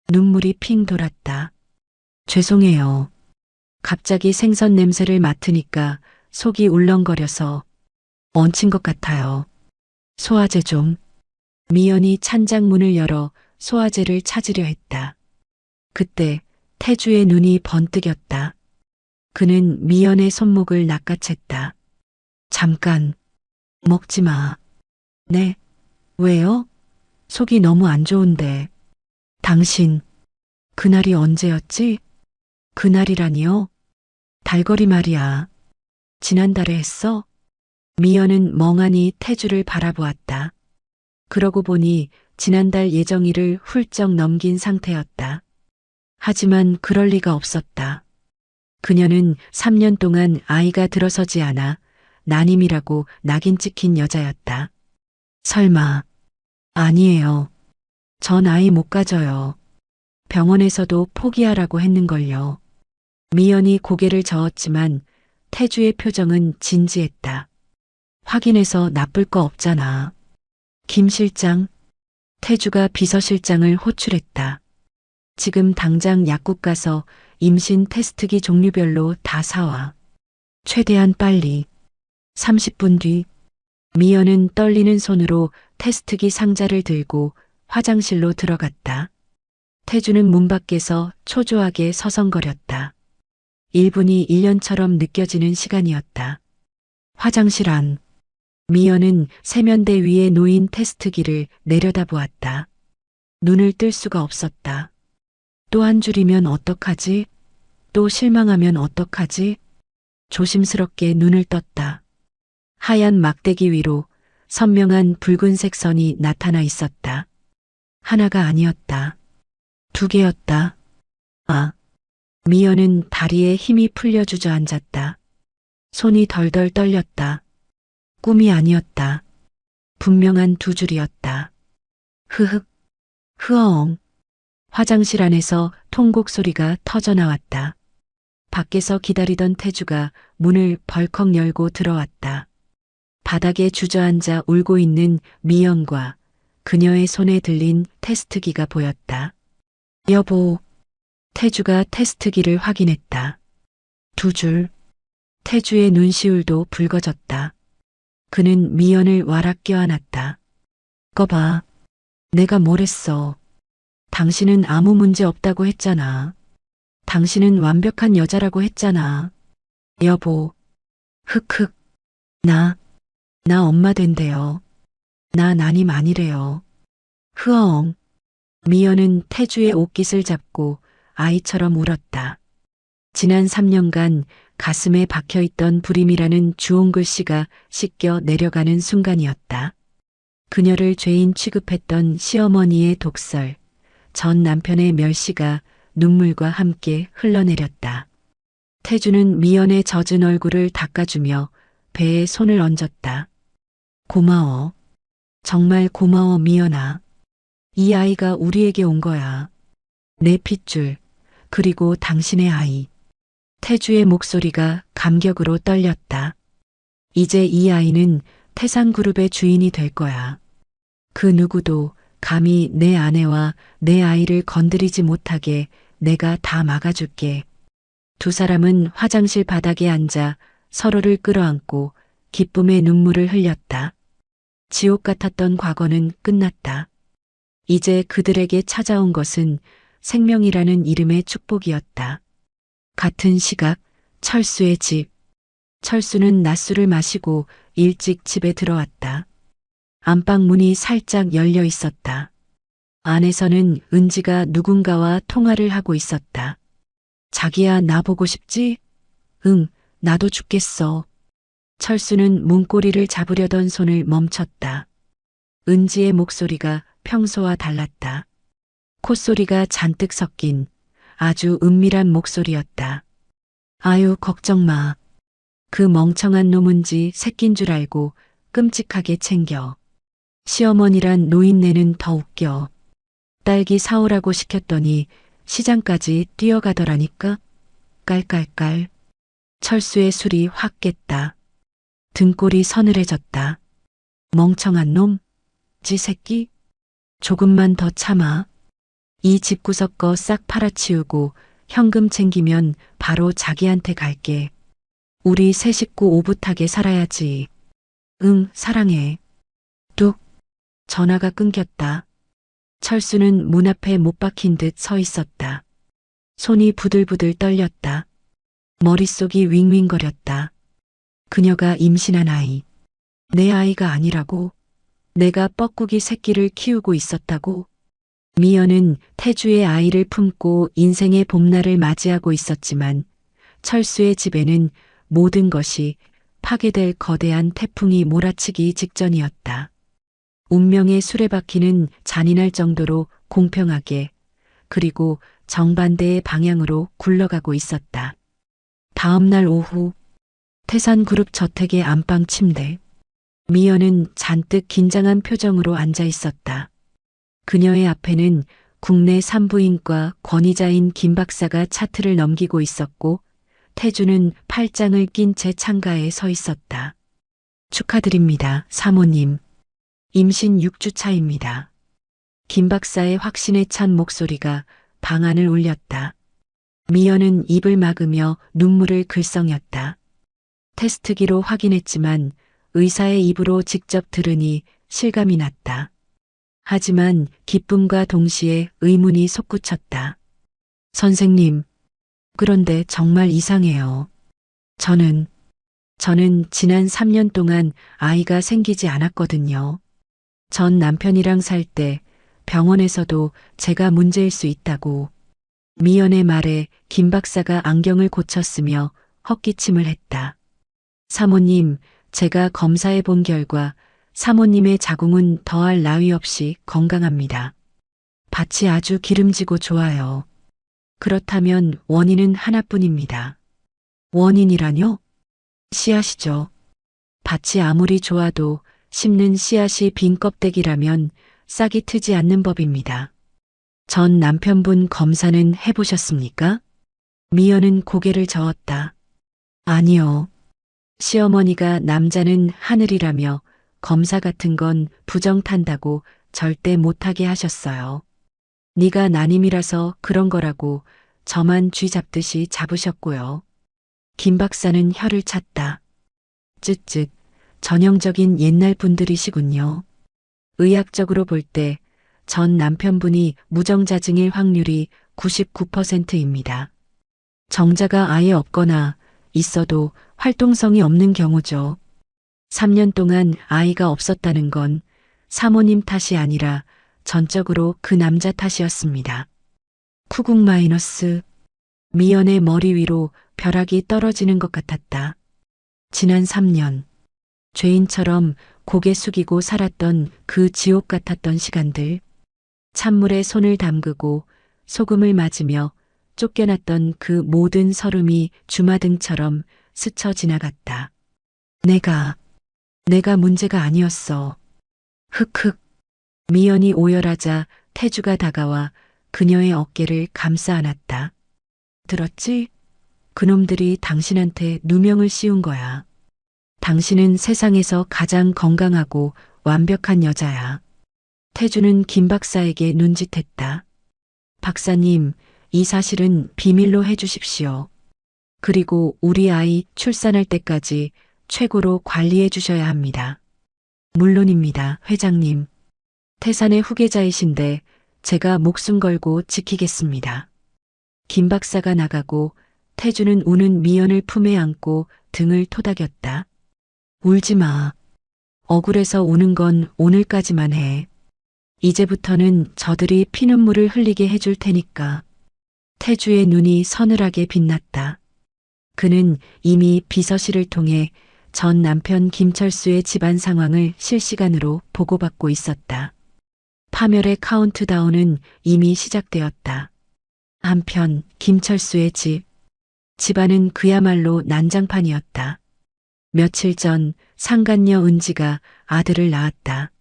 눈물이 핑 돌았다. 죄송해요. 갑자기 생선 냄새를 맡으니까 속이 울렁거려서 얹힌 것 같아요. 소화제 좀. 미연이 찬장문을 열어 소화제를 찾으려 했다. 그때 태주의 눈이 번뜩였다. 그는 미연의 손목을 낚아챘다. 잠깐. 먹지 마. 네. 왜요? 속이 너무 안 좋은데. 당신, 그날이 언제였지? 그날이라니요? 달거리 말이야. 지난달에 했어? 미연은 멍하니 태주를 바라보았다. 그러고 보니 지난달 예정일을 훌쩍 넘긴 상태였다. 하지만 그럴 리가 없었다. 그녀는 3년 동안 아이가 들어서지 않아 난임이라고 낙인 찍힌 여자였다. 설마. 아니에요. 전 아이 못 가져요. 병원에서도 포기하라고 했는걸요. 미연이 고개를 저었지만 태주의 표정은 진지했다. 확인해서 나쁠 거 없잖아. 김 실장. 태주가 비서실장을 호출했다. 지금 당장 약국 가서 임신 테스트기 종류별로 다 사와. 최대한 빨리. 30분 뒤. 미연은 떨리는 손으로 테스트기 상자를 들고 화장실로 들어갔다. 태주는 문 밖에서 초조하게 서성거렸다. 1분이 1년처럼 느껴지는 시간이었다. 화장실 안. 미연은 세면대 위에 놓인 테스트기를 내려다보았다. 눈을 뜰 수가 없었다. 또 한 줄이면 어떡하지? 또 실망하면 어떡하지? 조심스럽게 눈을 떴다. 하얀 막대기 위로 선명한 붉은색 선이 나타나 있었다. 하나가 아니었다. 2개였다. 아. 미연은 다리에 힘이 풀려 주저앉았다. 손이 덜덜 떨렸다. 꿈이 아니었다. 분명한 2줄이었다. 흐흑. 흐엉. 화장실 안에서 통곡 소리가 터져 나왔다. 밖에서 기다리던 태주가 문을 벌컥 열고 들어왔다. 바닥에 주저앉아 울고 있는 미연과 그녀의 손에 들린 테스트기가 보였다. 여보. 태주가 테스트기를 확인했다. 2줄. 태주의 눈시울도 붉어졌다. 그는 미연을 와락 껴안았다. 거봐. 내가 뭘 했어. 당신은 아무 문제 없다고 했잖아. 당신은 완벽한 여자라고 했잖아. 여보. 흑흑. 나 엄마 된대요. 나 난임 아니래요. 흐엉. 미연은 태주의 옷깃을 잡고 아이처럼 울었다. 지난 3년간 가슴에 박혀있던 불임이라는 주홍글씨가 씻겨 내려가는 순간이었다. 그녀를 죄인 취급했던 시어머니의 독설, 전 남편의 멸시가 눈물과 함께 흘러내렸다. 태주는 미연의 젖은 얼굴을 닦아주며 배에 손을 얹었다. 고마워. 정말 고마워, 미연아. 이 아이가 우리에게 온 거야. 내 핏줄, 그리고 당신의 아이. 태주의 목소리가 감격으로 떨렸다. 이제 이 아이는 태산그룹의 주인이 될 거야. 그 누구도 감히 내 아내와 내 아이를 건드리지 못하게 내가 다 막아줄게. 두 사람은 화장실 바닥에 앉아 서로를 끌어안고 기쁨의 눈물을 흘렸다. 지옥 같았던 과거는 끝났다. 이제 그들에게 찾아온 것은 생명이라는 이름의 축복이었다. 같은 시각, 철수의 집. 철수는 낮술을 마시고 일찍 집에 들어왔다. 안방 문이 살짝 열려 있었다. 안에서는 은지가 누군가와 통화를 하고 있었다. 자기야, 나 보고 싶지? 응, 나도 죽겠어. 철수는 문고리를 잡으려던 손을 멈췄다. 은지의 목소리가 평소와 달랐다. 콧소리가 잔뜩 섞인 아주 은밀한 목소리였다. 아유, 걱정 마. 그 멍청한 놈은지 새낀 줄 알고 끔찍하게 챙겨. 시어머니란 노인네는 더 웃겨. 딸기 사오라고 시켰더니 시장까지 뛰어가더라니까. 깔깔깔. 철수의 술이 확 깼다. 등골이 서늘해졌다. 멍청한 놈? 지 새끼? 조금만 더 참아. 이 집구석 거 싹 팔아치우고 현금 챙기면 바로 자기한테 갈게. 우리 세 식구 오붓하게 살아야지. 응, 사랑해. 뚝. 전화가 끊겼다. 철수는 문 앞에 못 박힌 듯 서 있었다. 손이 부들부들 떨렸다. 머릿속이 윙윙거렸다. 그녀가 임신한 아이. 내 아이가 아니라고? 내가 뻐꾸기 새끼를 키우고 있었다고? 미연은 태주의 아이를 품고 인생의 봄날을 맞이하고 있었지만 철수의 집에는 모든 것이 파괴될 거대한 태풍이 몰아치기 직전이었다. 운명의 수레바퀴는 잔인할 정도로 공평하게 그리고 정반대의 방향으로 굴러가고 있었다. 다음 날 오후 태산그룹 저택의 안방 침대. 미연은 잔뜩 긴장한 표정으로 앉아 있었다. 그녀의 앞에는 국내 산부인과 권위자인 김 박사가 차트를 넘기고 있었고 태주는 팔짱을 낀 채 창가에 서 있었다. 축하드립니다, 사모님. 임신 6주 차입니다. 김 박사의 확신에 찬 목소리가 방 안을 울렸다. 미연은 입을 막으며 눈물을 글썽였다. 테스트기로 확인했지만 의사의 입으로 직접 들으니 실감이 났다. 하지만 기쁨과 동시에 의문이 솟구쳤다. 선생님, 그런데 정말 이상해요. 저는 지난 3년 동안 아이가 생기지 않았거든요. 전 남편이랑 살 때 병원에서도 제가 문제일 수 있다고. 미연의 말에 김 박사가 안경을 고쳤으며 헛기침을 했다. 사모님, 제가 검사해 본 결과 사모님의 자궁은 더할 나위 없이 건강합니다. 밭이 아주 기름지고 좋아요. 그렇다면 원인은 하나뿐입니다. 원인이라뇨? 씨앗이죠. 밭이 아무리 좋아도 심는 씨앗이 빈 껍데기라면 싹이 트지 않는 법입니다. 전 남편분 검사는 해보셨습니까? 미연은 고개를 저었다. 아니요. 시어머니가 남자는 하늘이라며 검사 같은 건 부정 탄다고 절대 못하게 하셨어요. 네가 난임이라서 그런 거라고 저만 쥐 잡듯이 잡으셨고요. 김 박사는 혀를 찼다. 쯧쯧, 전형적인 옛날 분들이시군요. 의학적으로 볼 때 전 남편분이 무정자증일 확률이 99%입니다. 정자가 아예 없거나 있어도 활동성이 없는 경우죠. 3년 동안 아이가 없었다는 건 사모님 탓이 아니라 전적으로 그 남자 탓이었습니다. 쿠궁 마이너스. 미연의 머리 위로 벼락이 떨어지는 것 같았다. 지난 3년, 죄인처럼 고개 숙이고 살았던 그 지옥 같았던 시간들, 찬물에 손을 담그고 소금을 맞으며 쫓겨났던 그 모든 서름이 주마등처럼 스쳐 지나갔다. 내가 문제가 아니었어. 흑흑. 미연이 오열하자 태주가 다가와 그녀의 어깨를 감싸 안았다. 들었지? 그놈들이 당신한테 누명을 씌운 거야. 당신은 세상에서 가장 건강하고 완벽한 여자야. 태주는 김 박사에게 눈짓했다. 박사님, 이 사실은 비밀로 해주십시오. 그리고 우리 아이 출산할 때까지 최고로 관리해 주셔야 합니다. 물론입니다, 회장님. 태산의 후계자이신데 제가 목숨 걸고 지키겠습니다. 김 박사가 나가고 태주는 우는 미연을 품에 안고 등을 토닥였다. 울지 마. 억울해서 우는 건 오늘까지만 해. 이제부터는 저들이 피눈물을 흘리게 해줄 테니까. 태주의 눈이 서늘하게 빛났다. 그는 이미 비서실을 통해 전 남편 김철수의 집안 상황을 실시간으로 보고받고 있었다. 파멸의 카운트다운은 이미 시작되었다. 한편 김철수의 집안은 그야말로 난장판이었다. 며칠 전 상간녀 은지가 아들을 낳았다.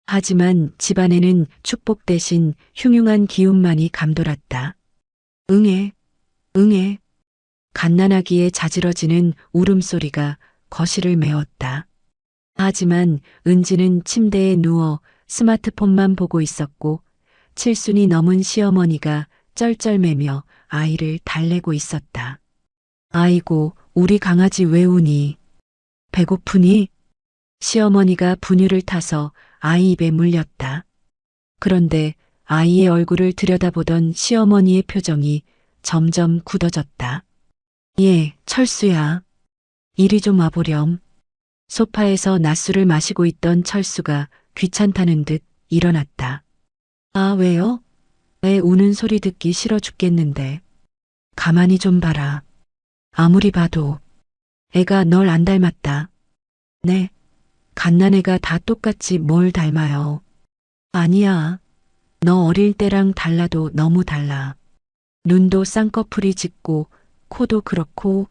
하지만 집안에는 축복 대신 흉흉한 기운만이 감돌았다. 응애. 갓난아기에 자지러지는 울음소리가 거실을 메웠다. 하지만 은지는 침대에 누워 스마트폰만 보고 있었고 7순이 넘은 시어머니가 쩔쩔매며 아이를 달래고 있었다. 아이고, 우리 강아지 왜 우니? 배고프니? 시어머니가 분유를 타서 아이 입에 물렸다. 그런데 아이의 얼굴을 들여다보던 시어머니의 표정이 점점 굳어졌다. 예, 철수야. 이리 좀 와보렴. 소파에서 낮술을 마시고 있던 철수가 귀찮다는 듯 일어났다. 아, 왜요? 애 우는 소리 듣기 싫어 죽겠는데. 가만히 좀 봐라. 아무리 봐도 애가 널 안 닮았다. 네, 갓난애가 다 똑같이 뭘 닮아요. 아니야. 너 어릴 때랑 달라도 너무 달라. 눈도 쌍꺼풀이 짙고 코도 그렇고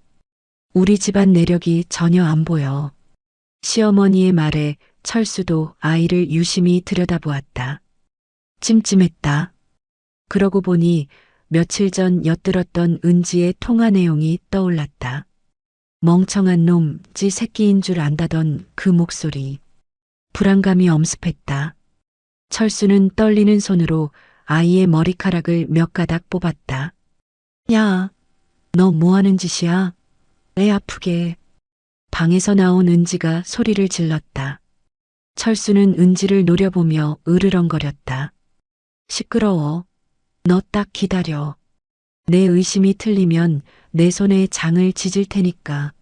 우리 집안 내력이 전혀 안 보여. 시어머니의 말에 철수도 아이를 유심히 들여다보았다. 찜찜했다. 그러고 보니 며칠 전 엿들었던 은지의 통화 내용이 떠올랐다. 멍청한 놈, 지 새끼인 줄 안다던 그 목소리. 불안감이 엄습했다. 철수는 떨리는 손으로 아이의 머리카락을 몇 가닥 뽑았다. 야, 너 뭐 하는 짓이야? 애 아프게. 방에서 나온 은지가 소리를 질렀다. 철수는 은지를 노려보며 으르렁거렸다. 시끄러워. 너 딱 기다려. 내 의심이 틀리면 내 손에 장을 지질 테니까.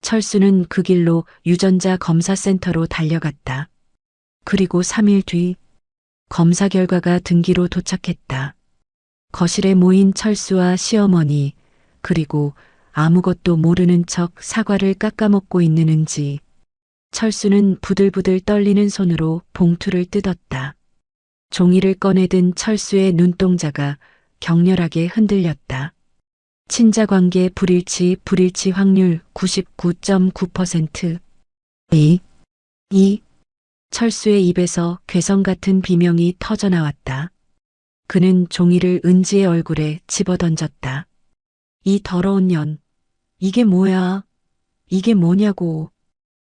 철수는 그 길로 유전자 검사센터로 달려갔다. 그리고 3일 뒤 검사 결과가 등기로 도착했다. 거실에 모인 철수와 시어머니, 그리고 아무것도 모르는 척 사과를 깎아먹고 있는 은지. 철수는 부들부들 떨리는 손으로 봉투를 뜯었다. 종이를 꺼내든 철수의 눈동자가 격렬하게 흔들렸다. 친자관계 불일치 확률 99.9%. 철수의 입에서 괴성 같은 비명이 터져나왔다. 그는 종이를 은지의 얼굴에 집어던졌다. 이 더러운 년. 이게 뭐야? 이게 뭐냐고.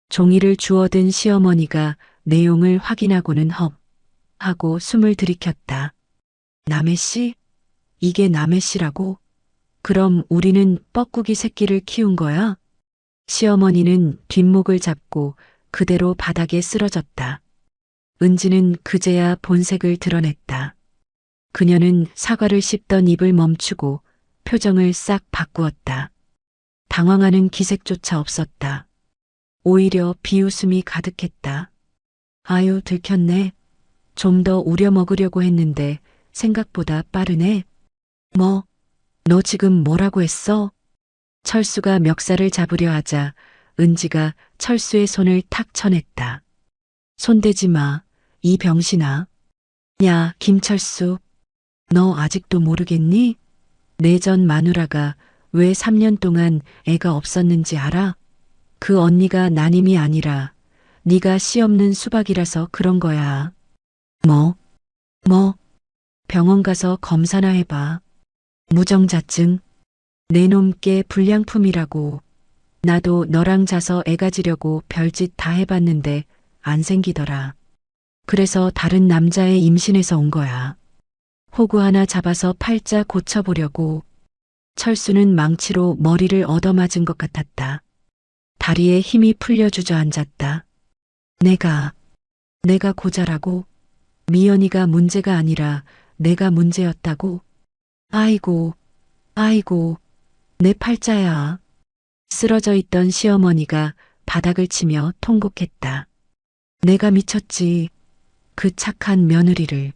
종이를 주워든 시어머니가 내용을 확인하고는 헙 하고 숨을 들이켰다. 남의 씨? 이게 남의 씨라고? 그럼 우리는 뻐꾸기 새끼를 키운 거야? 시어머니는 뒷목을 잡고 그대로 바닥에 쓰러졌다. 은지는 그제야 본색을 드러냈다. 그녀는 사과를 씹던 입을 멈추고 표정을 싹 바꾸었다. 당황하는 기색조차 없었다. 오히려 비웃음이 가득했다. 아유, 들켰네. 좀 더 우려먹으려고 했는데 생각보다 빠르네. 뭐, 너 지금 뭐라고 했어? 철수가 멱살을 잡으려 하자 은지가 철수의 손을 탁 쳐냈다. 손대지 마, 이 병신아. 야, 김철수. 너 아직도 모르겠니? 내 전 마누라가 왜 3년 동안 애가 없었는지 알아? 그 언니가 난임이 아니라 네가 씨 없는 수박이라서 그런 거야. 뭐? 병원 가서 검사나 해봐. 무정자증. 내 놈께 불량품이라고. 나도 너랑 자서 애 가지려고 별짓 다 해봤는데 안 생기더라. 그래서 다른 남자애 임신해서 온 거야. 호구 하나 잡아서 팔자 고쳐보려고. 철수는 망치로 머리를 얻어맞은 것 같았다. 다리에 힘이 풀려 주저앉았다. 내가 고자라고? 미연이가 문제가 아니라 내가 문제였다고? 아이고, 내 팔자야. 쓰러져 있던 시어머니가 바닥을 치며 통곡했다. 내가 미쳤지. 그 착한 며느리를.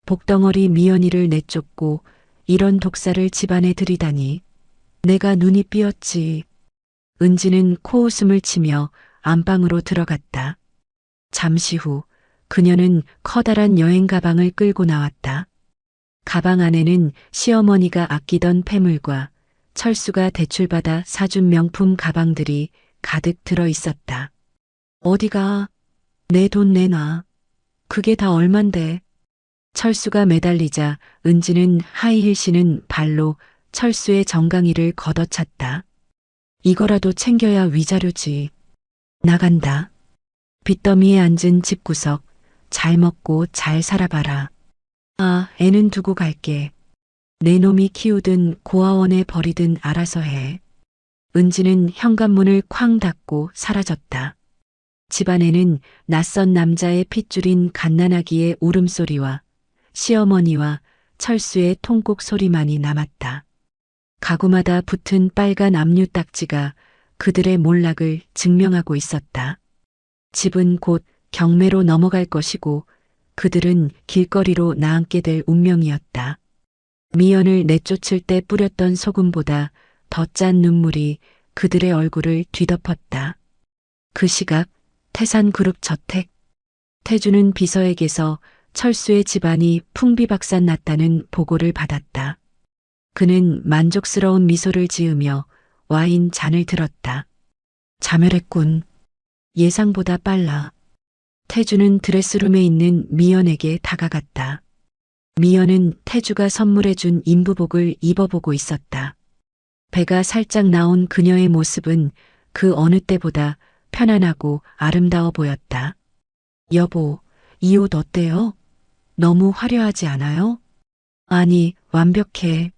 복덩어리 미연이를 내쫓고 이런 독사를 집안에 들이다니. 내가 눈이 삐었지. 은지는 코웃음을 치며 안방으로 들어갔다. 잠시 후 그녀는 커다란 여행 가방을 끌고 나왔다. 가방 안에는 시어머니가 아끼던 폐물과 철수가 대출받아 사준 명품 가방들이 가득 들어 있었다. 어디가? 내 돈 내놔. 그게 다 얼만데? 철수가 매달리자 은지는 하이힐 신은 발로 철수의 정강이를 걷어찼다. 이거라도 챙겨야 위자료지. 나간다. 빚더미에 앉은 집구석. 잘 먹고 잘 살아봐라. 아, 애는 두고 갈게. 내 놈이 키우든 고아원에 버리든 알아서 해. 은지는 현관문을 쾅 닫고 사라졌다. 집안에는 낯선 남자의 핏줄인 갓난아기의 울음소리와 시어머니와 철수의 통곡 소리만이 남았다. 가구마다 붙은 빨간 압류 딱지가 그들의 몰락을 증명하고 있었다. 집은 곧 경매로 넘어갈 것이고 그들은 길거리로 나앉게 될 운명이었다. 미연을 내쫓을 때 뿌렸던 소금보다 더 짠 눈물이 그들의 얼굴을 뒤덮었다. 그 시각 태산그룹 저택. 태주는 비서에게서 철수의 집안이 풍비박산 났다는 보고를 받았다. 그는 만족스러운 미소를 지으며 와인 잔을 들었다. 자멸했군. 예상보다 빨라. 태주는 드레스룸에 있는 미연에게 다가갔다. 미연은 태주가 선물해준 인부복을 입어보고 있었다. 배가 살짝 나온 그녀의 모습은 그 어느 때보다 편안하고 아름다워 보였다. 여보, 이 옷 어때요? 너무 화려하지 않아요? 아니, 완벽해.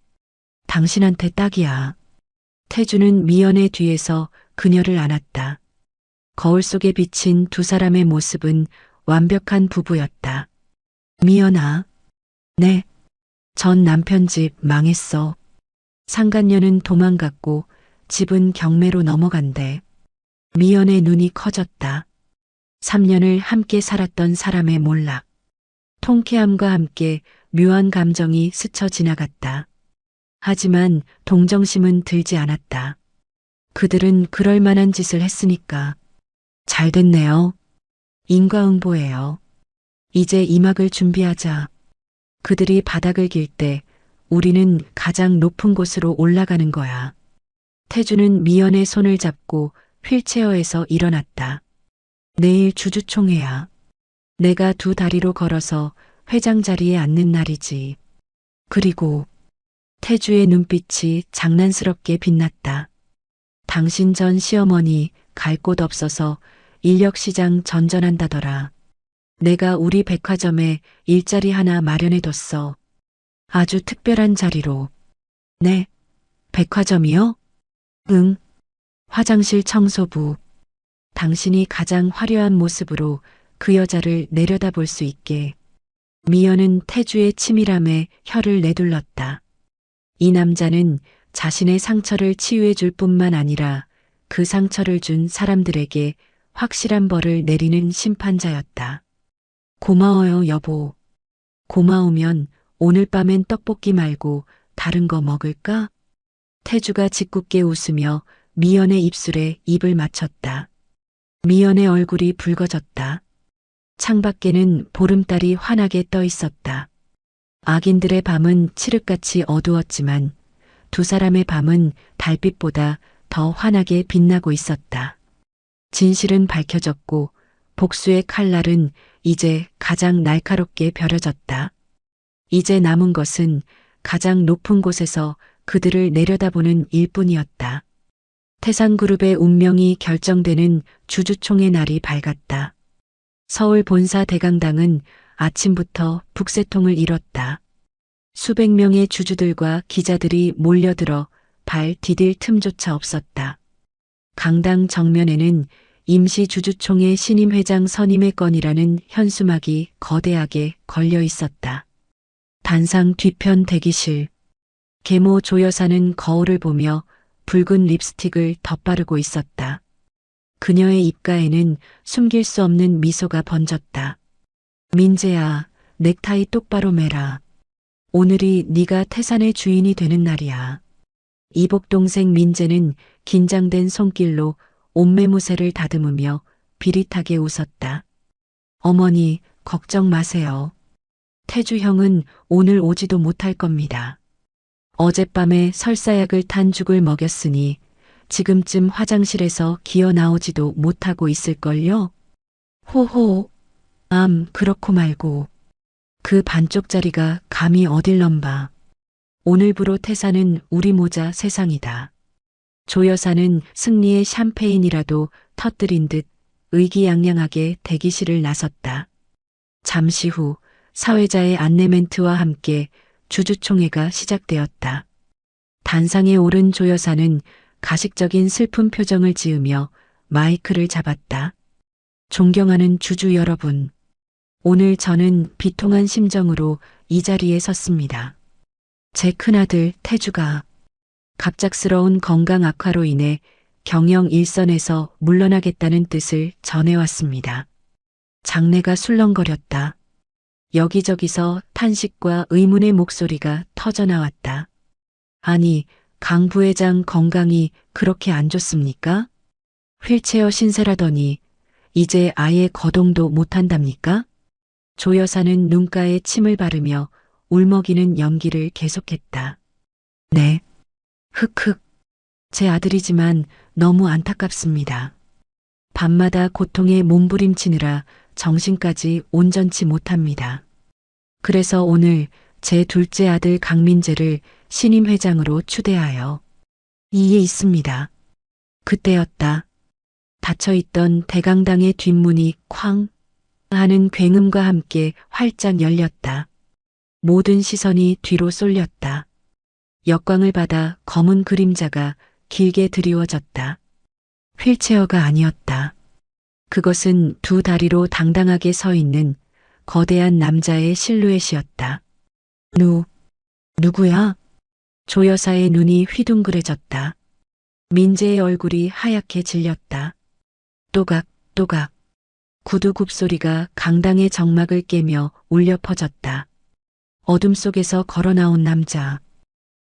당신한테 딱이야. 태주는 미연의 뒤에서 그녀를 안았다. 거울 속에 비친 두 사람의 모습은 완벽한 부부였다. 미연아. 네. 전 남편 집 망했어. 상간녀는 도망갔고 집은 경매로 넘어간대. 미연의 눈이 커졌다. 3년을 함께 살았던 사람의 몰락. 통쾌함과 함께 묘한 감정이 스쳐 지나갔다. 하지만 동정심은 들지 않았다. 그들은 그럴 만한 짓을 했으니까. 잘 됐네요. 인과응보예요. 이제 이막을 준비하자. 그들이 바닥을 길 때 우리는 가장 높은 곳으로 올라가는 거야. 태주는 미연의 손을 잡고 휠체어에서 일어났다. 내일 주주총회야. 내가 두 다리로 걸어서 회장 자리에 앉는 날이지. 그리고 태주의 눈빛이 장난스럽게 빛났다. 당신 전 시어머니 갈 곳 없어서 인력시장 전전한다더라. 내가 우리 백화점에 일자리 하나 마련해뒀어. 아주 특별한 자리로. 네, 백화점이요? 응, 화장실 청소부. 당신이 가장 화려한 모습으로 그 여자를 내려다볼 수 있게. 미연은 태주의 치밀함에 혀를 내둘렀다. 이 남자는 자신의 상처를 치유해 줄 뿐만 아니라 그 상처를 준 사람들에게 확실한 벌을 내리는 심판자였다. 고마워요, 여보. 고마우면 오늘 밤엔 떡볶이 말고 다른 거 먹을까? 태주가 짓궂게 웃으며 미연의 입술에 입을 맞췄다. 미연의 얼굴이 붉어졌다. 창밖에는 보름달이 환하게 떠 있었다. 악인들의 밤은 칠흑같이 어두웠지만 두 사람의 밤은 달빛보다 더 환하게 빛나고 있었다. 진실은 밝혀졌고 복수의 칼날은 이제 가장 날카롭게 벼려졌다. 이제 남은 것은 가장 높은 곳에서 그들을 내려다보는 일뿐이었다. 태산그룹의 운명이 결정되는 주주총의 날이 밝았다. 서울 본사 대강당은 아침부터 북새통을 이뤘다. 수백 명의 주주들과 기자들이 몰려들어 발 디딜 틈조차 없었다. 강당 정면에는 임시 주주총회 신임 회장 선임의 건이라는 현수막이 거대하게 걸려 있었다. 단상 뒤편 대기실. 계모 조 여사는 거울을 보며 붉은 립스틱을 덧바르고 있었다. 그녀의 입가에는 숨길 수 없는 미소가 번졌다. 민재야, 넥타이 똑바로 매라. 오늘이 네가 태산의 주인이 되는 날이야. 이복 동생 민재는 긴장된 손길로 옷매무새를 다듬으며 비릿하게 웃었다. 어머니, 걱정 마세요. 태주 형은 오늘 오지도 못할 겁니다. 어젯밤에 설사약을 탄 죽을 먹였으니 지금쯤 화장실에서 기어 나오지도 못하고 있을걸요? 호호, 그렇고 말고. 그 반쪽짜리가 감히 어딜 넘봐. 오늘부로 태산은 우리 모자 세상이다. 조 여사는 승리의 샴페인이라도 터뜨린 듯 의기양양하게 대기실을 나섰다. 잠시 후 사회자의 안내 멘트와 함께 주주총회가 시작되었다. 단상에 오른 조 여사는 가식적인 슬픈 표정을 지으며 마이크를 잡았다. 존경하는 주주 여러분, 오늘 저는 비통한 심정으로 이 자리에 섰습니다. 제 큰아들 태주가 갑작스러운 건강 악화로 인해 경영 일선에서 물러나겠다는 뜻을 전해왔습니다. 장내가 술렁거렸다. 여기저기서 탄식과 의문의 목소리가 터져나왔다. 아니, 강 부회장 건강이 그렇게 안 좋습니까? 휠체어 신세라더니 이제 아예 거동도 못한답니까? 조 여사는 눈가에 침을 바르며 울먹이는 연기를 계속했다. 네. 흑흑. 제 아들이지만 너무 안타깝습니다. 밤마다 고통에 몸부림치느라 정신까지 온전치 못합니다. 그래서 오늘 제 둘째 아들 강민재를 신임 회장으로 추대하여 이에 있습니다. 그때였다. 닫혀있던 대강당의 뒷문이 쾅 하는 굉음과 함께 활짝 열렸다. 모든 시선이 뒤로 쏠렸다. 역광을 받아 검은 그림자가 길게 드리워졌다. 휠체어가 아니었다. 그것은 두 다리로 당당하게 서 있는 거대한 남자의 실루엣이었다. 누구야? 조 여사의 눈이 휘둥그레졌다. 민재의 얼굴이 하얗게 질렸다. 또각. 구두 굽소리가 강당의 정막을 깨며 울려 퍼졌다. 어둠 속에서 걸어 나온 남자.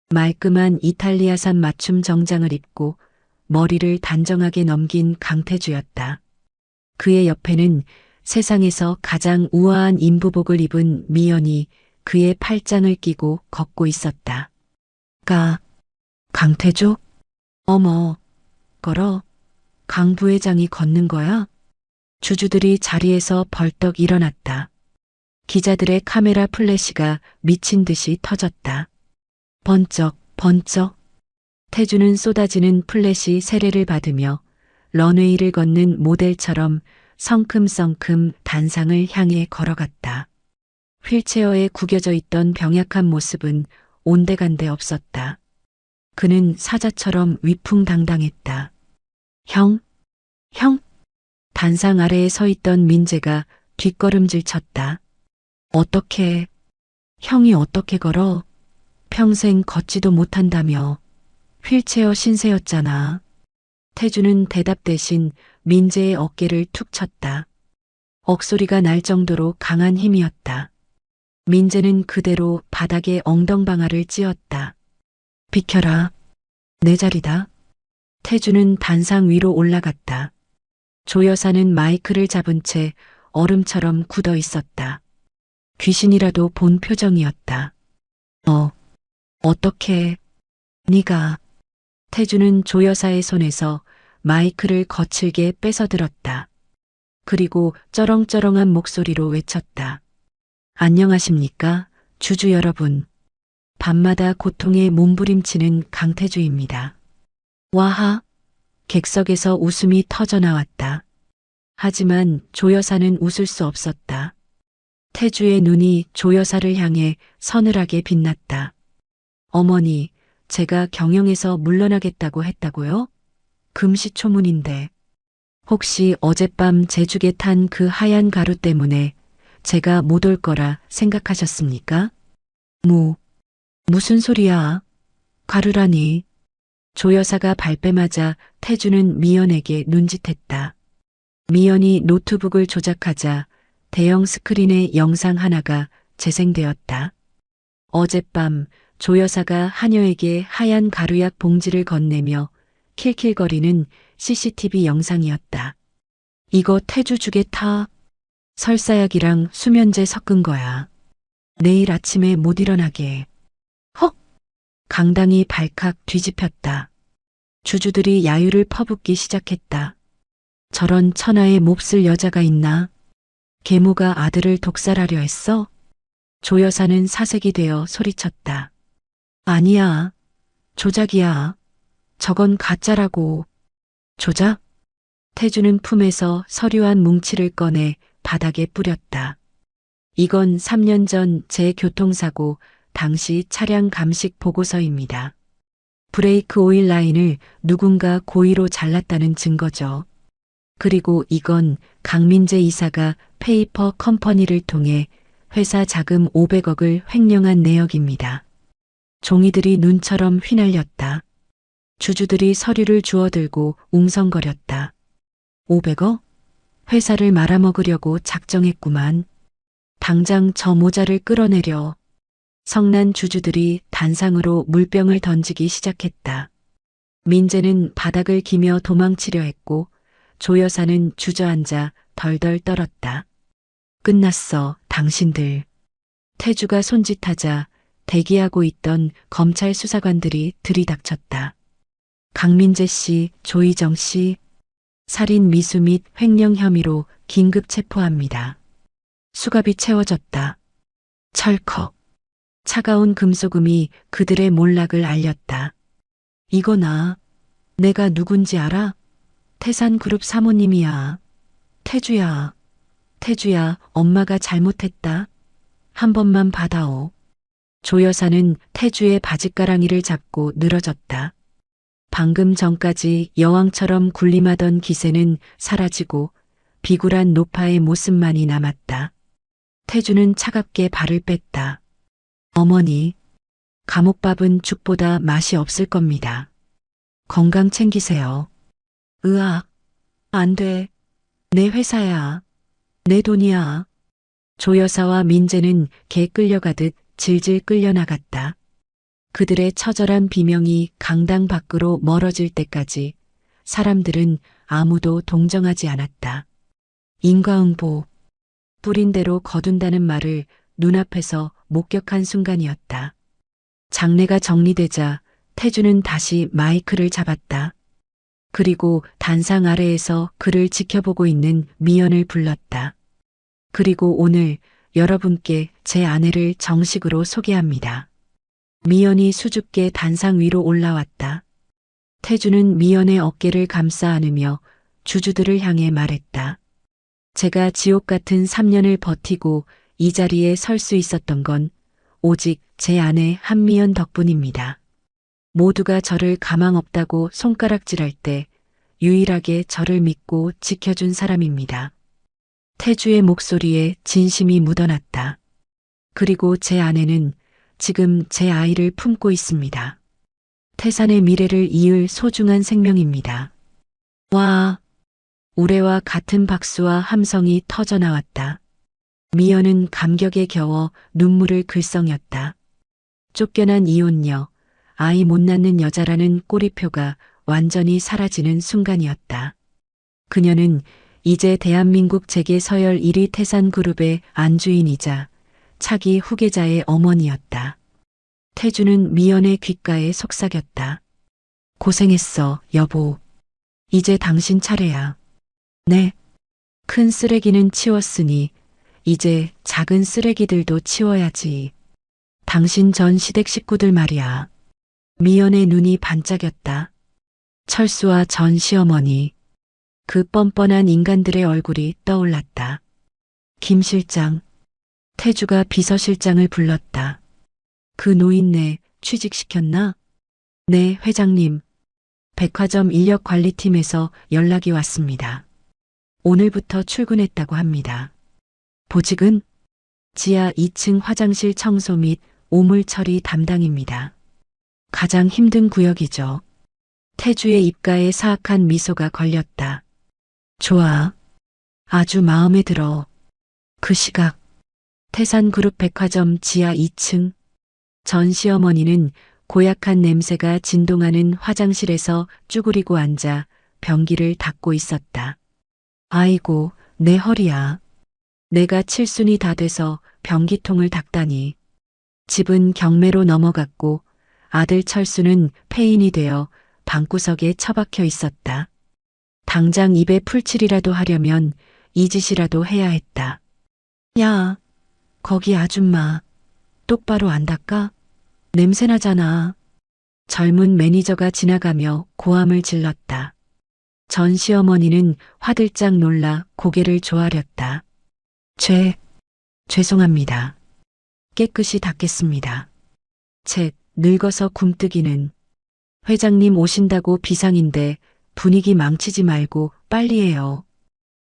말끔한 이탈리아산 맞춤 정장을 입고 머리를 단정하게 넘긴 강태주였다. 그의 옆에는 세상에서 가장 우아한 인부복을 입은 미연이 그의 팔짱을 끼고 걷고 있었다. 강태주? 어머, 걸어. 강 부회장이 걷는 거야? 주주들이 자리에서 벌떡 일어났다. 기자들의 카메라 플래시가 미친 듯이 터졌다. 번쩍, 번쩍. 태주는 쏟아지는 플래시 세례를 받으며 런웨이를 걷는 모델처럼 성큼성큼 단상을 향해 걸어갔다. 휠체어에 구겨져 있던 병약한 모습은 온데간데 없었다. 그는 사자처럼 위풍당당했다. 형, 형. 단상 아래에 서 있던 민재가 뒷걸음질 쳤다. 어떻게, 형이 어떻게 걸어? 평생 걷지도 못한다며. 휠체어 신세였잖아. 태주는 대답 대신 민재의 어깨를 툭 쳤다. 억소리가 날 정도로 강한 힘이었다. 민재는 그대로 바닥에 엉덩방아를 찧었다. 비켜라. 내 자리다. 태주는 단상 위로 올라갔다. 조 여사는 마이크를 잡은 채 얼음처럼 굳어 있었다. 귀신이라도 본 표정이었다. 어떻게, 네가. 태주는 조 여사의 손에서 마이크를 거칠게 뺏어들었다. 그리고 쩌렁쩌렁한 목소리로 외쳤다. 안녕하십니까, 주주 여러분. 밤마다 고통에 몸부림치는 강태주입니다. 와하. 객석에서 웃음이 터져나왔다. 하지만 조 여사는 웃을 수 없었다. 태주의 눈이 조 여사를 향해 서늘하게 빛났다. 어머니, 제가 경영에서 물러나겠다고 했다고요? 금시초문인데. 혹시 어젯밤 제주에 탄 그 하얀 가루 때문에 제가 못 올 거라 생각하셨습니까? 무슨 소리야? 가루라니. 조 여사가 발뺌하자 태주는 미연에게 눈짓했다. 미연이 노트북을 조작하자 대형 스크린의 영상 하나가 재생되었다. 어젯밤 조 여사가 하녀에게 하얀 가루약 봉지를 건네며 킬킬거리는 CCTV 영상이었다. 이거 태주 죽에 타. 설사약이랑 수면제 섞은 거야. 내일 아침에 못 일어나게. 헉! 강당이 발칵 뒤집혔다. 주주들이 야유를 퍼붓기 시작했다. 저런 천하에 몹쓸 여자가 있나? 계모가 아들을 독살하려 했어? 조 여사는 사색이 되어 소리쳤다. 아니야. 조작이야. 저건 가짜라고. 조작? 태주는 품에서 서류한 뭉치를 꺼내 바닥에 뿌렸다. 이건 3년 전 제 교통사고 당시 차량 감식 보고서입니다. 브레이크 오일 라인을 누군가 고의로 잘랐다는 증거죠. 그리고 이건 강민재 이사가 페이퍼 컴퍼니를 통해 회사 자금 500억을 횡령한 내역입니다. 종이들이 눈처럼 휘날렸다. 주주들이 서류를 주워들고 웅성거렸다. 500억? 회사를 말아먹으려고 작정했구만. 당장 저 모자를 끌어내려. 성난 주주들이 단상으로 물병을 던지기 시작했다. 민재는 바닥을 기며 도망치려 했고 조 여사는 주저앉아 덜덜 떨었다. 끝났어, 당신들. 태주가 손짓하자 대기하고 있던 검찰 수사관들이 들이닥쳤다. 강민재 씨, 조희정 씨, 살인 미수 및 횡령 혐의로 긴급 체포합니다. 수갑이 채워졌다. 철컥. 차가운 금소금이 그들의 몰락을 알렸다. 이거나. 내가 누군지 알아? 태산그룹 사모님이야. 태주야. 태주야, 엄마가 잘못했다. 한 번만 받아오. 조 여사는 태주의 바짓가랑이를 잡고 늘어졌다. 방금 전까지 여왕처럼 군림하던 기세는 사라지고 비굴한 노파의 모습만이 남았다. 태주는 차갑게 발을 뺐다. 어머니, 감옥밥은 죽보다 맛이 없을 겁니다. 건강 챙기세요. 으악, 안 돼. 내 회사야. 내 돈이야. 조 여사와 민재는 개 끌려가듯 질질 끌려나갔다. 그들의 처절한 비명이 강당 밖으로 멀어질 때까지 사람들은 아무도 동정하지 않았다. 인과응보, 뿌린 대로 거둔다는 말을 눈앞에서 목격한 순간이었다. 장례가 정리되자 태주는 다시 마이크를 잡았다. 그리고 단상 아래에서 그를 지켜보고 있는 미연을 불렀다. 그리고 오늘 여러분께 제 아내를 정식으로 소개합니다. 미연이 수줍게 단상 위로 올라왔다. 태주는 미연의 어깨를 감싸 안으며 주주들을 향해 말했다. 제가 지옥 같은 3년을 버티고 이 자리에 설 수 있었던 건 오직 제 아내 한미연 덕분입니다. 모두가 저를 가망 없다고 손가락질할 때 유일하게 저를 믿고 지켜준 사람입니다. 태주의 목소리에 진심이 묻어났다. 그리고 제 아내는 지금 제 아이를 품고 있습니다. 태산의 미래를 이을 소중한 생명입니다. 와! 우레와 같은 박수와 함성이 터져 나왔다. 미연은 감격에 겨워 눈물을 글썽였다. 쫓겨난 이혼녀, 아이 못 낳는 여자라는 꼬리표가 완전히 사라지는 순간이었다. 그녀는 이제 대한민국 재계 서열 1위 태산그룹의 안주인이자 차기 후계자의 어머니였다. 태주는 미연의 귓가에 속삭였다. 고생했어, 여보. 이제 당신 차례야. 네. 큰 쓰레기는 치웠으니 이제 작은 쓰레기들도 치워야지. 당신 전 시댁 식구들 말이야. 미연의 눈이 반짝였다. 철수와 전 시어머니. 그 뻔뻔한 인간들의 얼굴이 떠올랐다. 김 실장. 태주가 비서실장을 불렀다. 그 노인네 취직시켰나? 네, 회장님. 백화점 인력관리팀에서 연락이 왔습니다. 오늘부터 출근했다고 합니다. 보직은 지하 2층 화장실 청소 및 오물 처리 담당입니다. 가장 힘든 구역이죠. 태주의 입가에 사악한 미소가 걸렸다. 좋아. 아주 마음에 들어. 그 시각 태산그룹 백화점 지하 2층. 전 시어머니는 고약한 냄새가 진동하는 화장실에서 쭈그리고 앉아 변기를 닦고 있었다. 아이고, 내 허리야. 내가 칠순이 다 돼서 변기통을 닦다니. 집은 경매로 넘어갔고 아들 철수는 폐인이 되어 방구석에 처박혀 있었다. 당장 입에 풀칠이라도 하려면 이 짓이라도 해야 했다. 야, 거기 아줌마. 똑바로 안 닦아? 냄새나잖아. 젊은 매니저가 지나가며 고함을 질렀다. 전 시어머니는 화들짝 놀라 고개를 조아렸다. 죄송합니다. 깨끗이 닦겠습니다. 쳇, 늙어서 굼뜨기는. 회장님 오신다고 비상인데 분위기 망치지 말고 빨리 해요.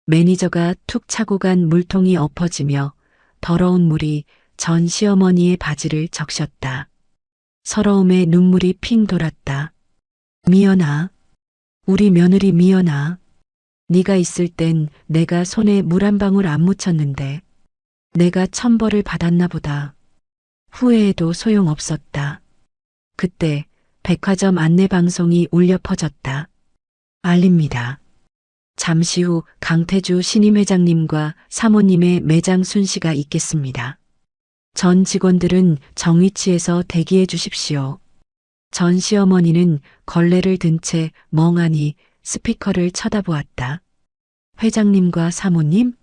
매니저가 툭 차고 간 물통이 엎어지며 더러운 물이 전 시어머니의 바지를 적셨다. 서러움에 눈물이 핑 돌았다. 미연아. 우리 며느리 미연아. 네가 있을 땐 내가 손에 물 한 방울 안 묻혔는데 내가 천벌을 받았나 보다. 후회해도 소용없었다. 그때 백화점 안내방송이 울려 퍼졌다. 알립니다. 잠시 후 강태주 신임 회장님과 사모님의 매장 순시가 있겠습니다. 전 직원들은 정위치에서 대기해 주십시오. 전 시어머니는 걸레를 든 채 멍하니 스피커를 쳐다보았다. 회장님과 사모님?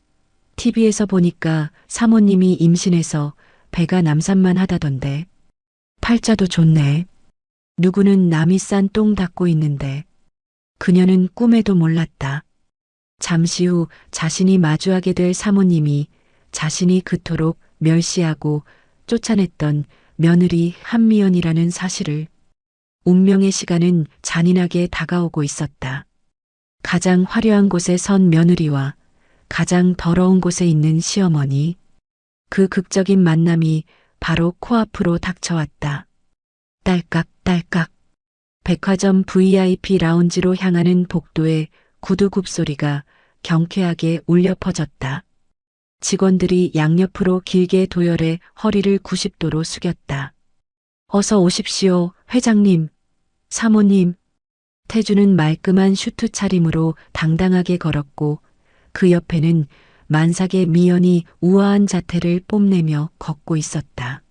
TV에서 보니까 사모님이 임신해서 배가 남산만 하다던데. 팔자도 좋네. 누구는 남이 싼 똥 닦고 있는데. 그녀는 꿈에도 몰랐다. 잠시 후 자신이 마주하게 될 사모님이 자신이 그토록 멸시하고 쫓아냈던 며느리 한미연이라는 사실을. 운명의 시간은 잔인하게 다가오고 있었다. 가장 화려한 곳에 선 며느리와 가장 더러운 곳에 있는 시어머니. 그 극적인 만남이 바로 코앞으로 닥쳐왔다. 딸깍딸깍. 백화점 VIP 라운지로 향하는 복도에 구두 굽소리가 경쾌하게 울려 퍼졌다. 직원들이 양옆으로 길게 도열해 허리를 90도로 숙였다. 어서 오십시오, 회장님, 사모님. 태주는 말끔한 슈트 차림으로 당당하게 걸었고 그 옆에는 만삭의 미연이 우아한 자태를 뽐내며 걷고 있었다.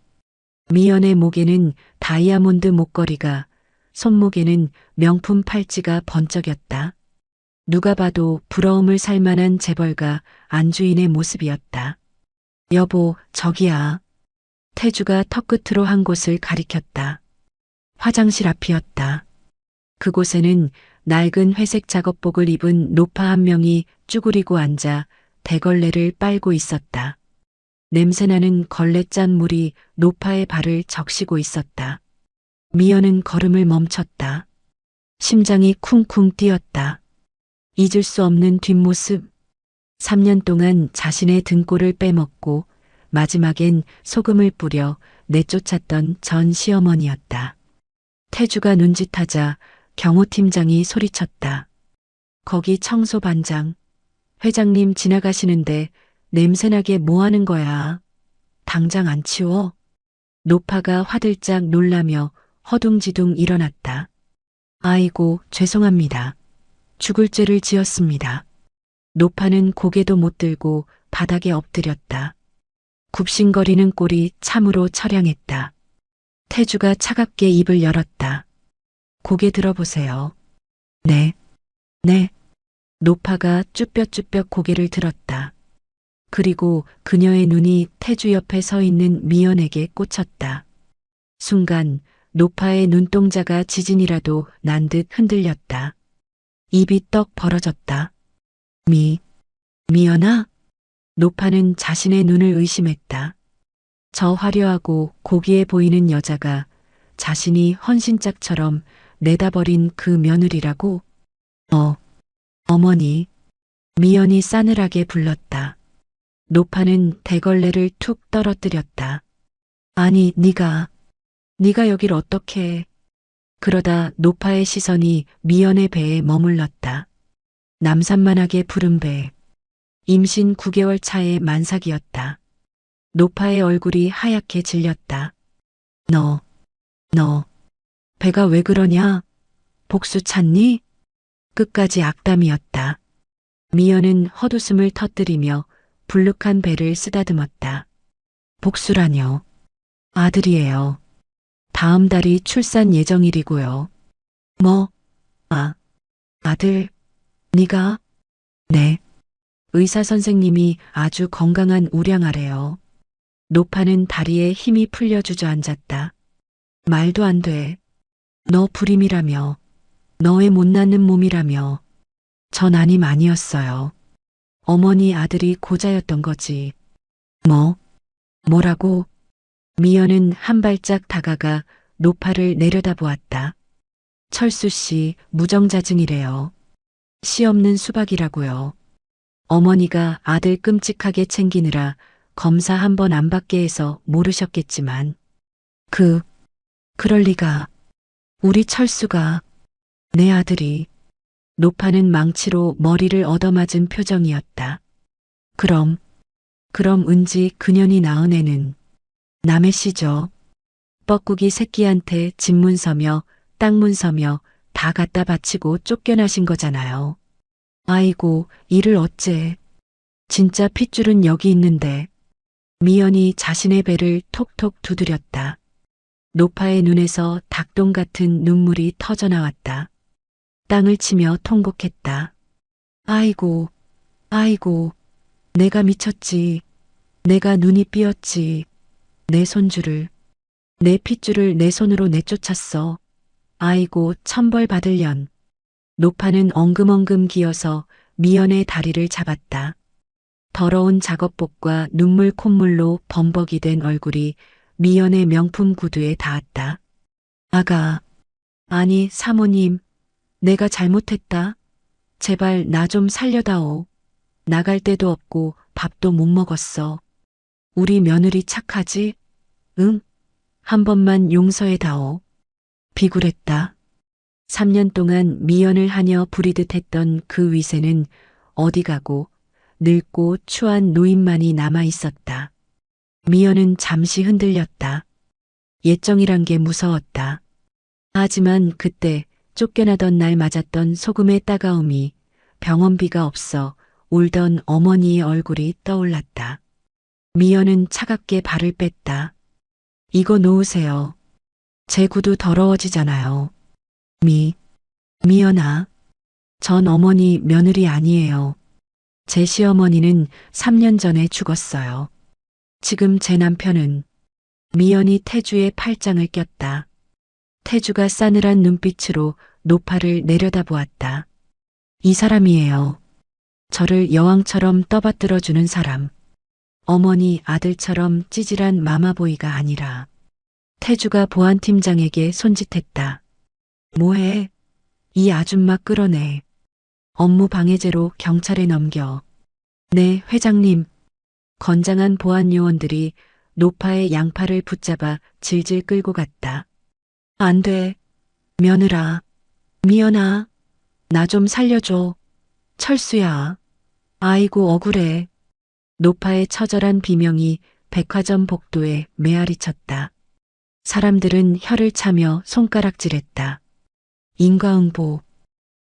미연의 목에는 다이아몬드 목걸이가, 손목에는 명품 팔찌가 번쩍였다. 누가 봐도 부러움을 살 만한 재벌가 안주인의 모습이었다. 여보, 저기야. 태주가 턱끝으로 한 곳을 가리켰다. 화장실 앞이었다. 그곳에는 낡은 회색 작업복을 입은 노파 한 명이 쭈그리고 앉아 대걸레를 빨고 있었다. 냄새나는 걸레 짠 물이 노파의 발을 적시고 있었다. 미연은 걸음을 멈췄다. 심장이 쿵쿵 뛰었다. 잊을 수 없는 뒷모습. 3년 동안 자신의 등골을 빼먹고 마지막엔 소금을 뿌려 내쫓았던 전 시어머니였다. 태주가 눈짓하자 경호팀장이 소리쳤다. 거기 청소반장. 회장님 지나가시는데 냄새나게 뭐 하는 거야? 당장 안 치워? 노파가 화들짝 놀라며 허둥지둥 일어났다. 아이고, 죄송합니다. 죽을 죄를 지었습니다. 노파는 고개도 못 들고 바닥에 엎드렸다. 굽신거리는 꼴이 참으로 처량했다. 태주가 차갑게 입을 열었다. 고개 들어보세요. 네, 네. 노파가 쭈뼛쭈뼛 고개를 들었다. 그리고 그녀의 눈이 태주 옆에 서 있는 미연에게 꽂혔다. 순간 노파의 눈동자가 지진이라도 난 듯 흔들렸다. 입이 떡 벌어졌다. 미연아? 노파는 자신의 눈을 의심했다. 저 화려하고 고귀해 보이는 여자가 자신이 헌신짝처럼 내다버린 그 며느리라고? 어머니. 미연이 싸늘하게 불렀다. 노파는 대걸레를 툭 떨어뜨렸다. 아니, 네가 여길 어떻게 해? 그러다 노파의 시선이 미연의 배에 머물렀다. 남산만하게 푸른 배. 임신 9개월 차의 만삭이었다. 노파의 얼굴이 하얗게 질렸다. 너, 배가 왜 그러냐? 복수 찾니? 끝까지 악담이었다. 미연은 헛웃음을 터뜨리며 불룩한 배를 쓰다듬었다. 복수라뇨. 아들이에요. 다음 달이 출산 예정일이고요. 뭐? 아들? 네가? 네. 의사 선생님이 아주 건강한 우량아래요. 노파는 다리에 힘이 풀려 주저앉았다. 말도 안 돼. 너 불임이라며. 너의 못 낳는 몸이라며. 전 아님 아니었어요. 어머니 아들이 고자였던 거지. 뭐라고? 미연은 한 발짝 다가가 노파를 내려다보았다. 철수 씨 무정자증이래요. 씨 없는 수박이라고요. 어머니가 아들 끔찍하게 챙기느라 검사 한 번 안 받게 해서 모르셨겠지만. 그럴 리가. 우리 철수가, 내 아들이. 노파는 망치로 머리를 얻어맞은 표정이었다. 그럼 은지 그년이 낳은 애는 남의 씨죠. 뻐꾸기 새끼한테 집문 서며 땅문 서며 다 갖다 바치고 쫓겨나신 거잖아요. 아이고, 이를 어째. 진짜 핏줄은 여기 있는데. 미연이 자신의 배를 톡톡 두드렸다. 노파의 눈에서 닭똥 같은 눈물이 터져나왔다. 땅을 치며 통곡했다. 아이고, 내가 미쳤지. 내가 눈이 삐었지. 내 손주를, 내 핏줄을 내 손으로 내쫓았어. 아이고, 천벌 받을 년. 노파는 엉금엉금 기어서 미연의 다리를 잡았다. 더러운 작업복과 눈물 콧물로 범벅이 된 얼굴이 미연의 명품 구두에 닿았다. 아니, 사모님. 내가 잘못했다. 제발 나 좀 살려다오. 나갈 데도 없고 밥도 못 먹었어. 우리 며느리 착하지? 응? 한 번만 용서해다오. 비굴했다. 3년 동안 미연을 하며 부리듯 했던 그 위세는 어디 가고 늙고 추한 노인만이 남아 있었다. 미연은 잠시 흔들렸다. 예정이란 게 무서웠다. 하지만 그때 쫓겨나던 날 맞았던 소금의 따가움이 병원비가 없어 울던 어머니의 얼굴이 떠올랐다. 미연은 차갑게 발을 뺐다. 이거 놓으세요. 제 구두 더러워지잖아요. 미연아. 전 어머니 며느리 아니에요. 제 시어머니는 3년 전에 죽었어요. 지금 제 남편은 미연이 태주의 팔짱을 꼈다. 태주가 싸늘한 눈빛으로 노파를 내려다보았다. 이 사람이에요. 저를 여왕처럼 떠받들어주는 사람. 어머니 아들처럼 찌질한 마마보이가 아니라. 태주가 보안팀장에게 손짓했다. 뭐해? 이 아줌마 끌어내. 업무 방해죄로 경찰에 넘겨. 네, 회장님. 건장한 보안 요원들이 노파의 양팔을 붙잡아 질질 끌고 갔다. 안 돼. 며느라. 미연아. 나 좀 살려줘. 철수야. 아이고 억울해. 노파의 처절한 비명이 백화점 복도에 메아리 쳤다. 사람들은 혀를 차며 손가락질했다. 인과응보.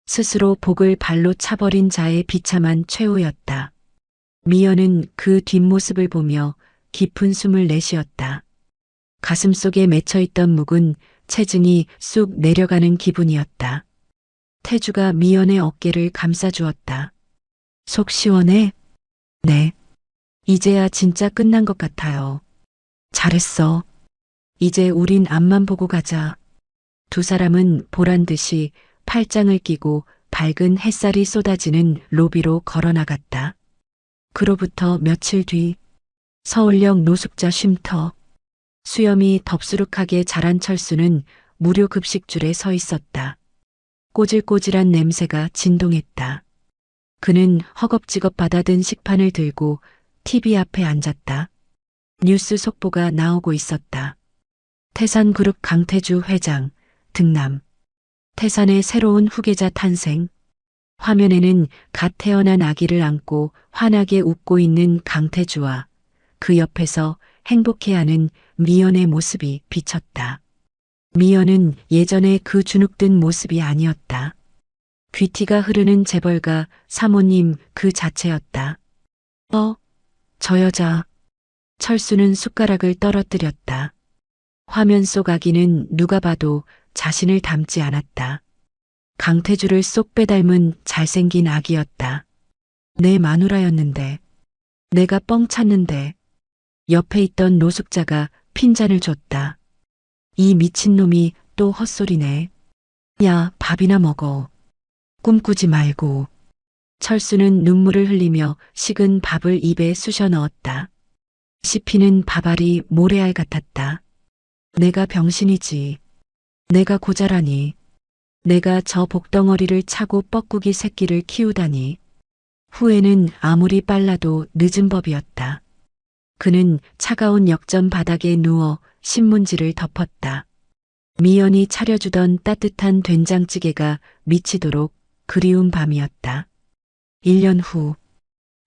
스스로 복을 발로 차버린 자의 비참한 최후였다. 미연은 그 뒷모습을 보며 깊은 숨을 내쉬었다. 가슴속에 맺혀있던 묵은 체증이 쑥 내려가는 기분이었다. 태주가 미연의 어깨를 감싸주었다. 속 시원해? 네. 이제야 진짜 끝난 것 같아요. 잘했어. 이제 우린 앞만 보고 가자. 두 사람은 보란듯이 팔짱을 끼고 밝은 햇살이 쏟아지는 로비로 걸어나갔다. 그로부터 며칠 뒤 서울역 노숙자 쉼터. 수염이 덥수룩하게 자란 철수는 무료 급식줄에 서 있었다. 꼬질꼬질한 냄새가 진동했다. 그는 허겁지겁 받아든 식판을 들고 TV 앞에 앉았다. 뉴스 속보가 나오고 있었다. 태산그룹 강태주 회장 등남. 태산의 새로운 후계자 탄생. 화면에는 갓 태어난 아기를 안고 환하게 웃고 있는 강태주와 그 옆에서 행복해하는 미연의 모습이 비쳤다. 미연은 예전의 그 주눅든 모습이 아니었다. 귀티가 흐르는 재벌가 사모님 그 자체였다. 저 여자. 철수는 숟가락을 떨어뜨렸다. 화면 속 아기는 누가 봐도 자신을 닮지 않았다. 강태주를 쏙 빼닮은 잘생긴 아기였다. 내 마누라였는데. 내가 뻥 찼는데. 옆에 있던 노숙자가 핀잔을 줬다. 이 미친놈이 또 헛소리네. 야, 밥이나 먹어. 꿈꾸지 말고. 철수는 눈물을 흘리며 식은 밥을 입에 쑤셔 넣었다. 씹히는 밥알이 모래알 같았다. 내가 병신이지. 내가 고자라니. 내가 저 복덩어리를 차고 뻐꾸기 새끼를 키우다니. 후회는 아무리 빨라도 늦은 법이었다. 그는 차가운 역전 바닥에 누워 신문지를 덮었다. 미연이 차려주던 따뜻한 된장찌개가 미치도록 그리운 밤이었다. 1년 후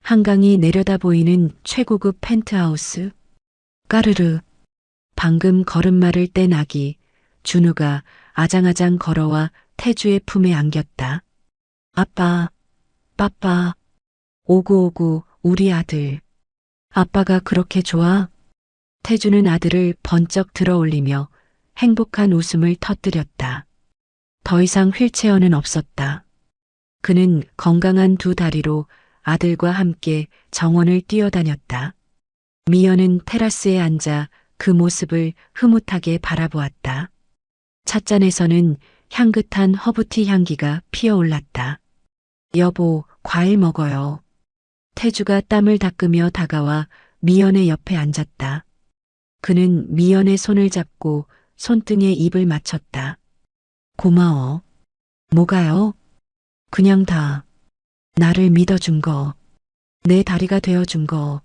한강이 내려다 보이는 최고급 펜트하우스. 까르르. 방금 걸음마를 뗀 아기 준우가 아장아장 걸어와 태주의 품에 안겼다. 아빠, 빠빠, 오구오구 우리 아들. 아빠가 그렇게 좋아? 태주는 아들을 번쩍 들어올리며 행복한 웃음을 터뜨렸다. 더 이상 휠체어는 없었다. 그는 건강한 두 다리로 아들과 함께 정원을 뛰어다녔다. 미연은 테라스에 앉아 그 모습을 흐뭇하게 바라보았다. 찻잔에서는 향긋한 허브티 향기가 피어올랐다. 여보, 과일 먹어요. 태주가 땀을 닦으며 다가와 미연의 옆에 앉았다. 그는 미연의 손을 잡고 손등에 입을 맞췄다. 고마워. 뭐가요? 그냥 다. 나를 믿어준 거. 내 다리가 되어준 거.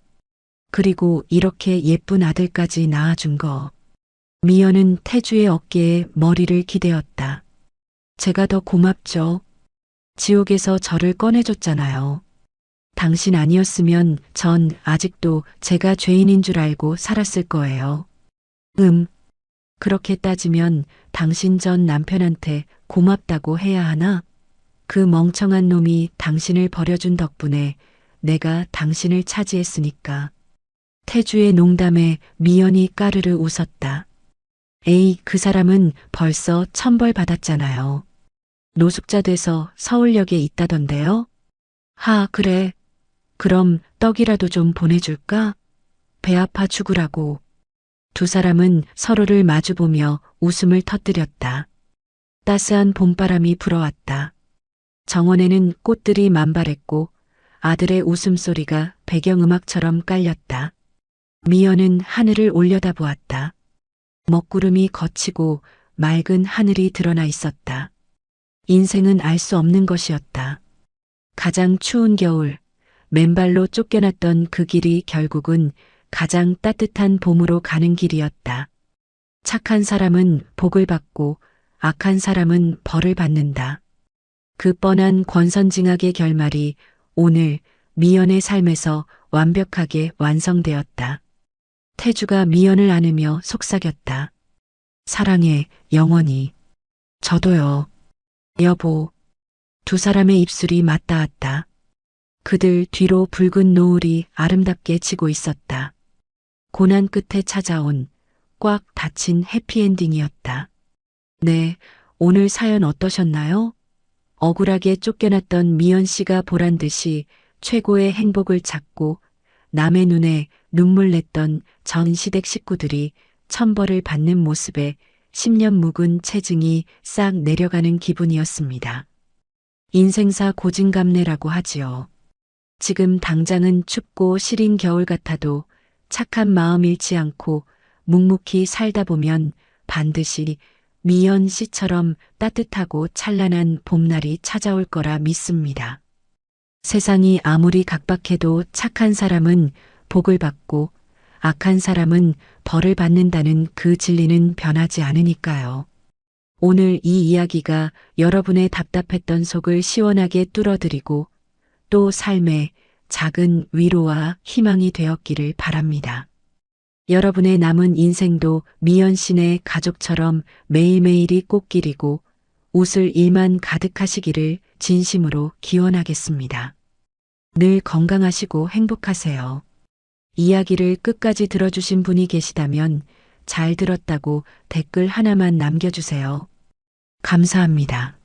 그리고 이렇게 예쁜 아들까지 낳아준 거. 미연은 태주의 어깨에 머리를 기대었다. 제가 더 고맙죠. 지옥에서 저를 꺼내줬잖아요. 당신 아니었으면 전 아직도 제가 죄인인 줄 알고 살았을 거예요. 그렇게 따지면 당신 전 남편한테 고맙다고 해야 하나? 그 멍청한 놈이 당신을 버려준 덕분에 내가 당신을 차지했으니까. 태주의 농담에 미연이 까르르 웃었다. 에이, 그 사람은 벌써 천벌 받았잖아요. 노숙자 돼서 서울역에 있다던데요? 하, 그래. 그럼 떡이라도 좀 보내줄까? 배 아파 죽으라고. 두 사람은 서로를 마주보며 웃음을 터뜨렸다. 따스한 봄바람이 불어왔다. 정원에는 꽃들이 만발했고 아들의 웃음소리가 배경음악처럼 깔렸다. 미연은 하늘을 올려다보았다. 먹구름이 걷히고 맑은 하늘이 드러나 있었다. 인생은 알 수 없는 것이었다. 가장 추운 겨울, 맨발로 쫓겨났던 그 길이 결국은 가장 따뜻한 봄으로 가는 길이었다. 착한 사람은 복을 받고 악한 사람은 벌을 받는다. 그 뻔한 권선징악의 결말이 오늘 미연의 삶에서 완벽하게 완성되었다. 태주가 미연을 안으며 속삭였다. 사랑해, 영원히. 저도요. 여보. 두 사람의 입술이 맞닿았다. 그들 뒤로 붉은 노을이 아름답게 지고 있었다. 고난 끝에 찾아온 꽉 닫힌 해피엔딩이었다. 네, 오늘 사연 어떠셨나요? 억울하게 쫓겨났던 미연 씨가 보란 듯이 최고의 행복을 찾고 남의 눈에 눈물 냈던 전 시댁 식구들이 천벌을 받는 모습에 10년 묵은 체증이 싹 내려가는 기분이었습니다. 인생사 고진감래라고 하지요. 지금 당장은 춥고 시린 겨울 같아도 착한 마음 잃지 않고 묵묵히 살다 보면 반드시 미연 씨처럼 따뜻하고 찬란한 봄날이 찾아올 거라 믿습니다. 세상이 아무리 각박해도 착한 사람은 복을 받고 악한 사람은 벌을 받는다는 그 진리는 변하지 않으니까요. 오늘 이 이야기가 여러분의 답답했던 속을 시원하게 뚫어드리고 또 삶의 작은 위로와 희망이 되었기를 바랍니다. 여러분의 남은 인생도 미연 씨네 가족처럼 매일매일이 꽃길이고 웃을 일만 가득하시기를 진심으로 기원하겠습니다. 늘 건강하시고 행복하세요. 이야기를 끝까지 들어주신 분이 계시다면 잘 들었다고 댓글 하나만 남겨주세요. 감사합니다.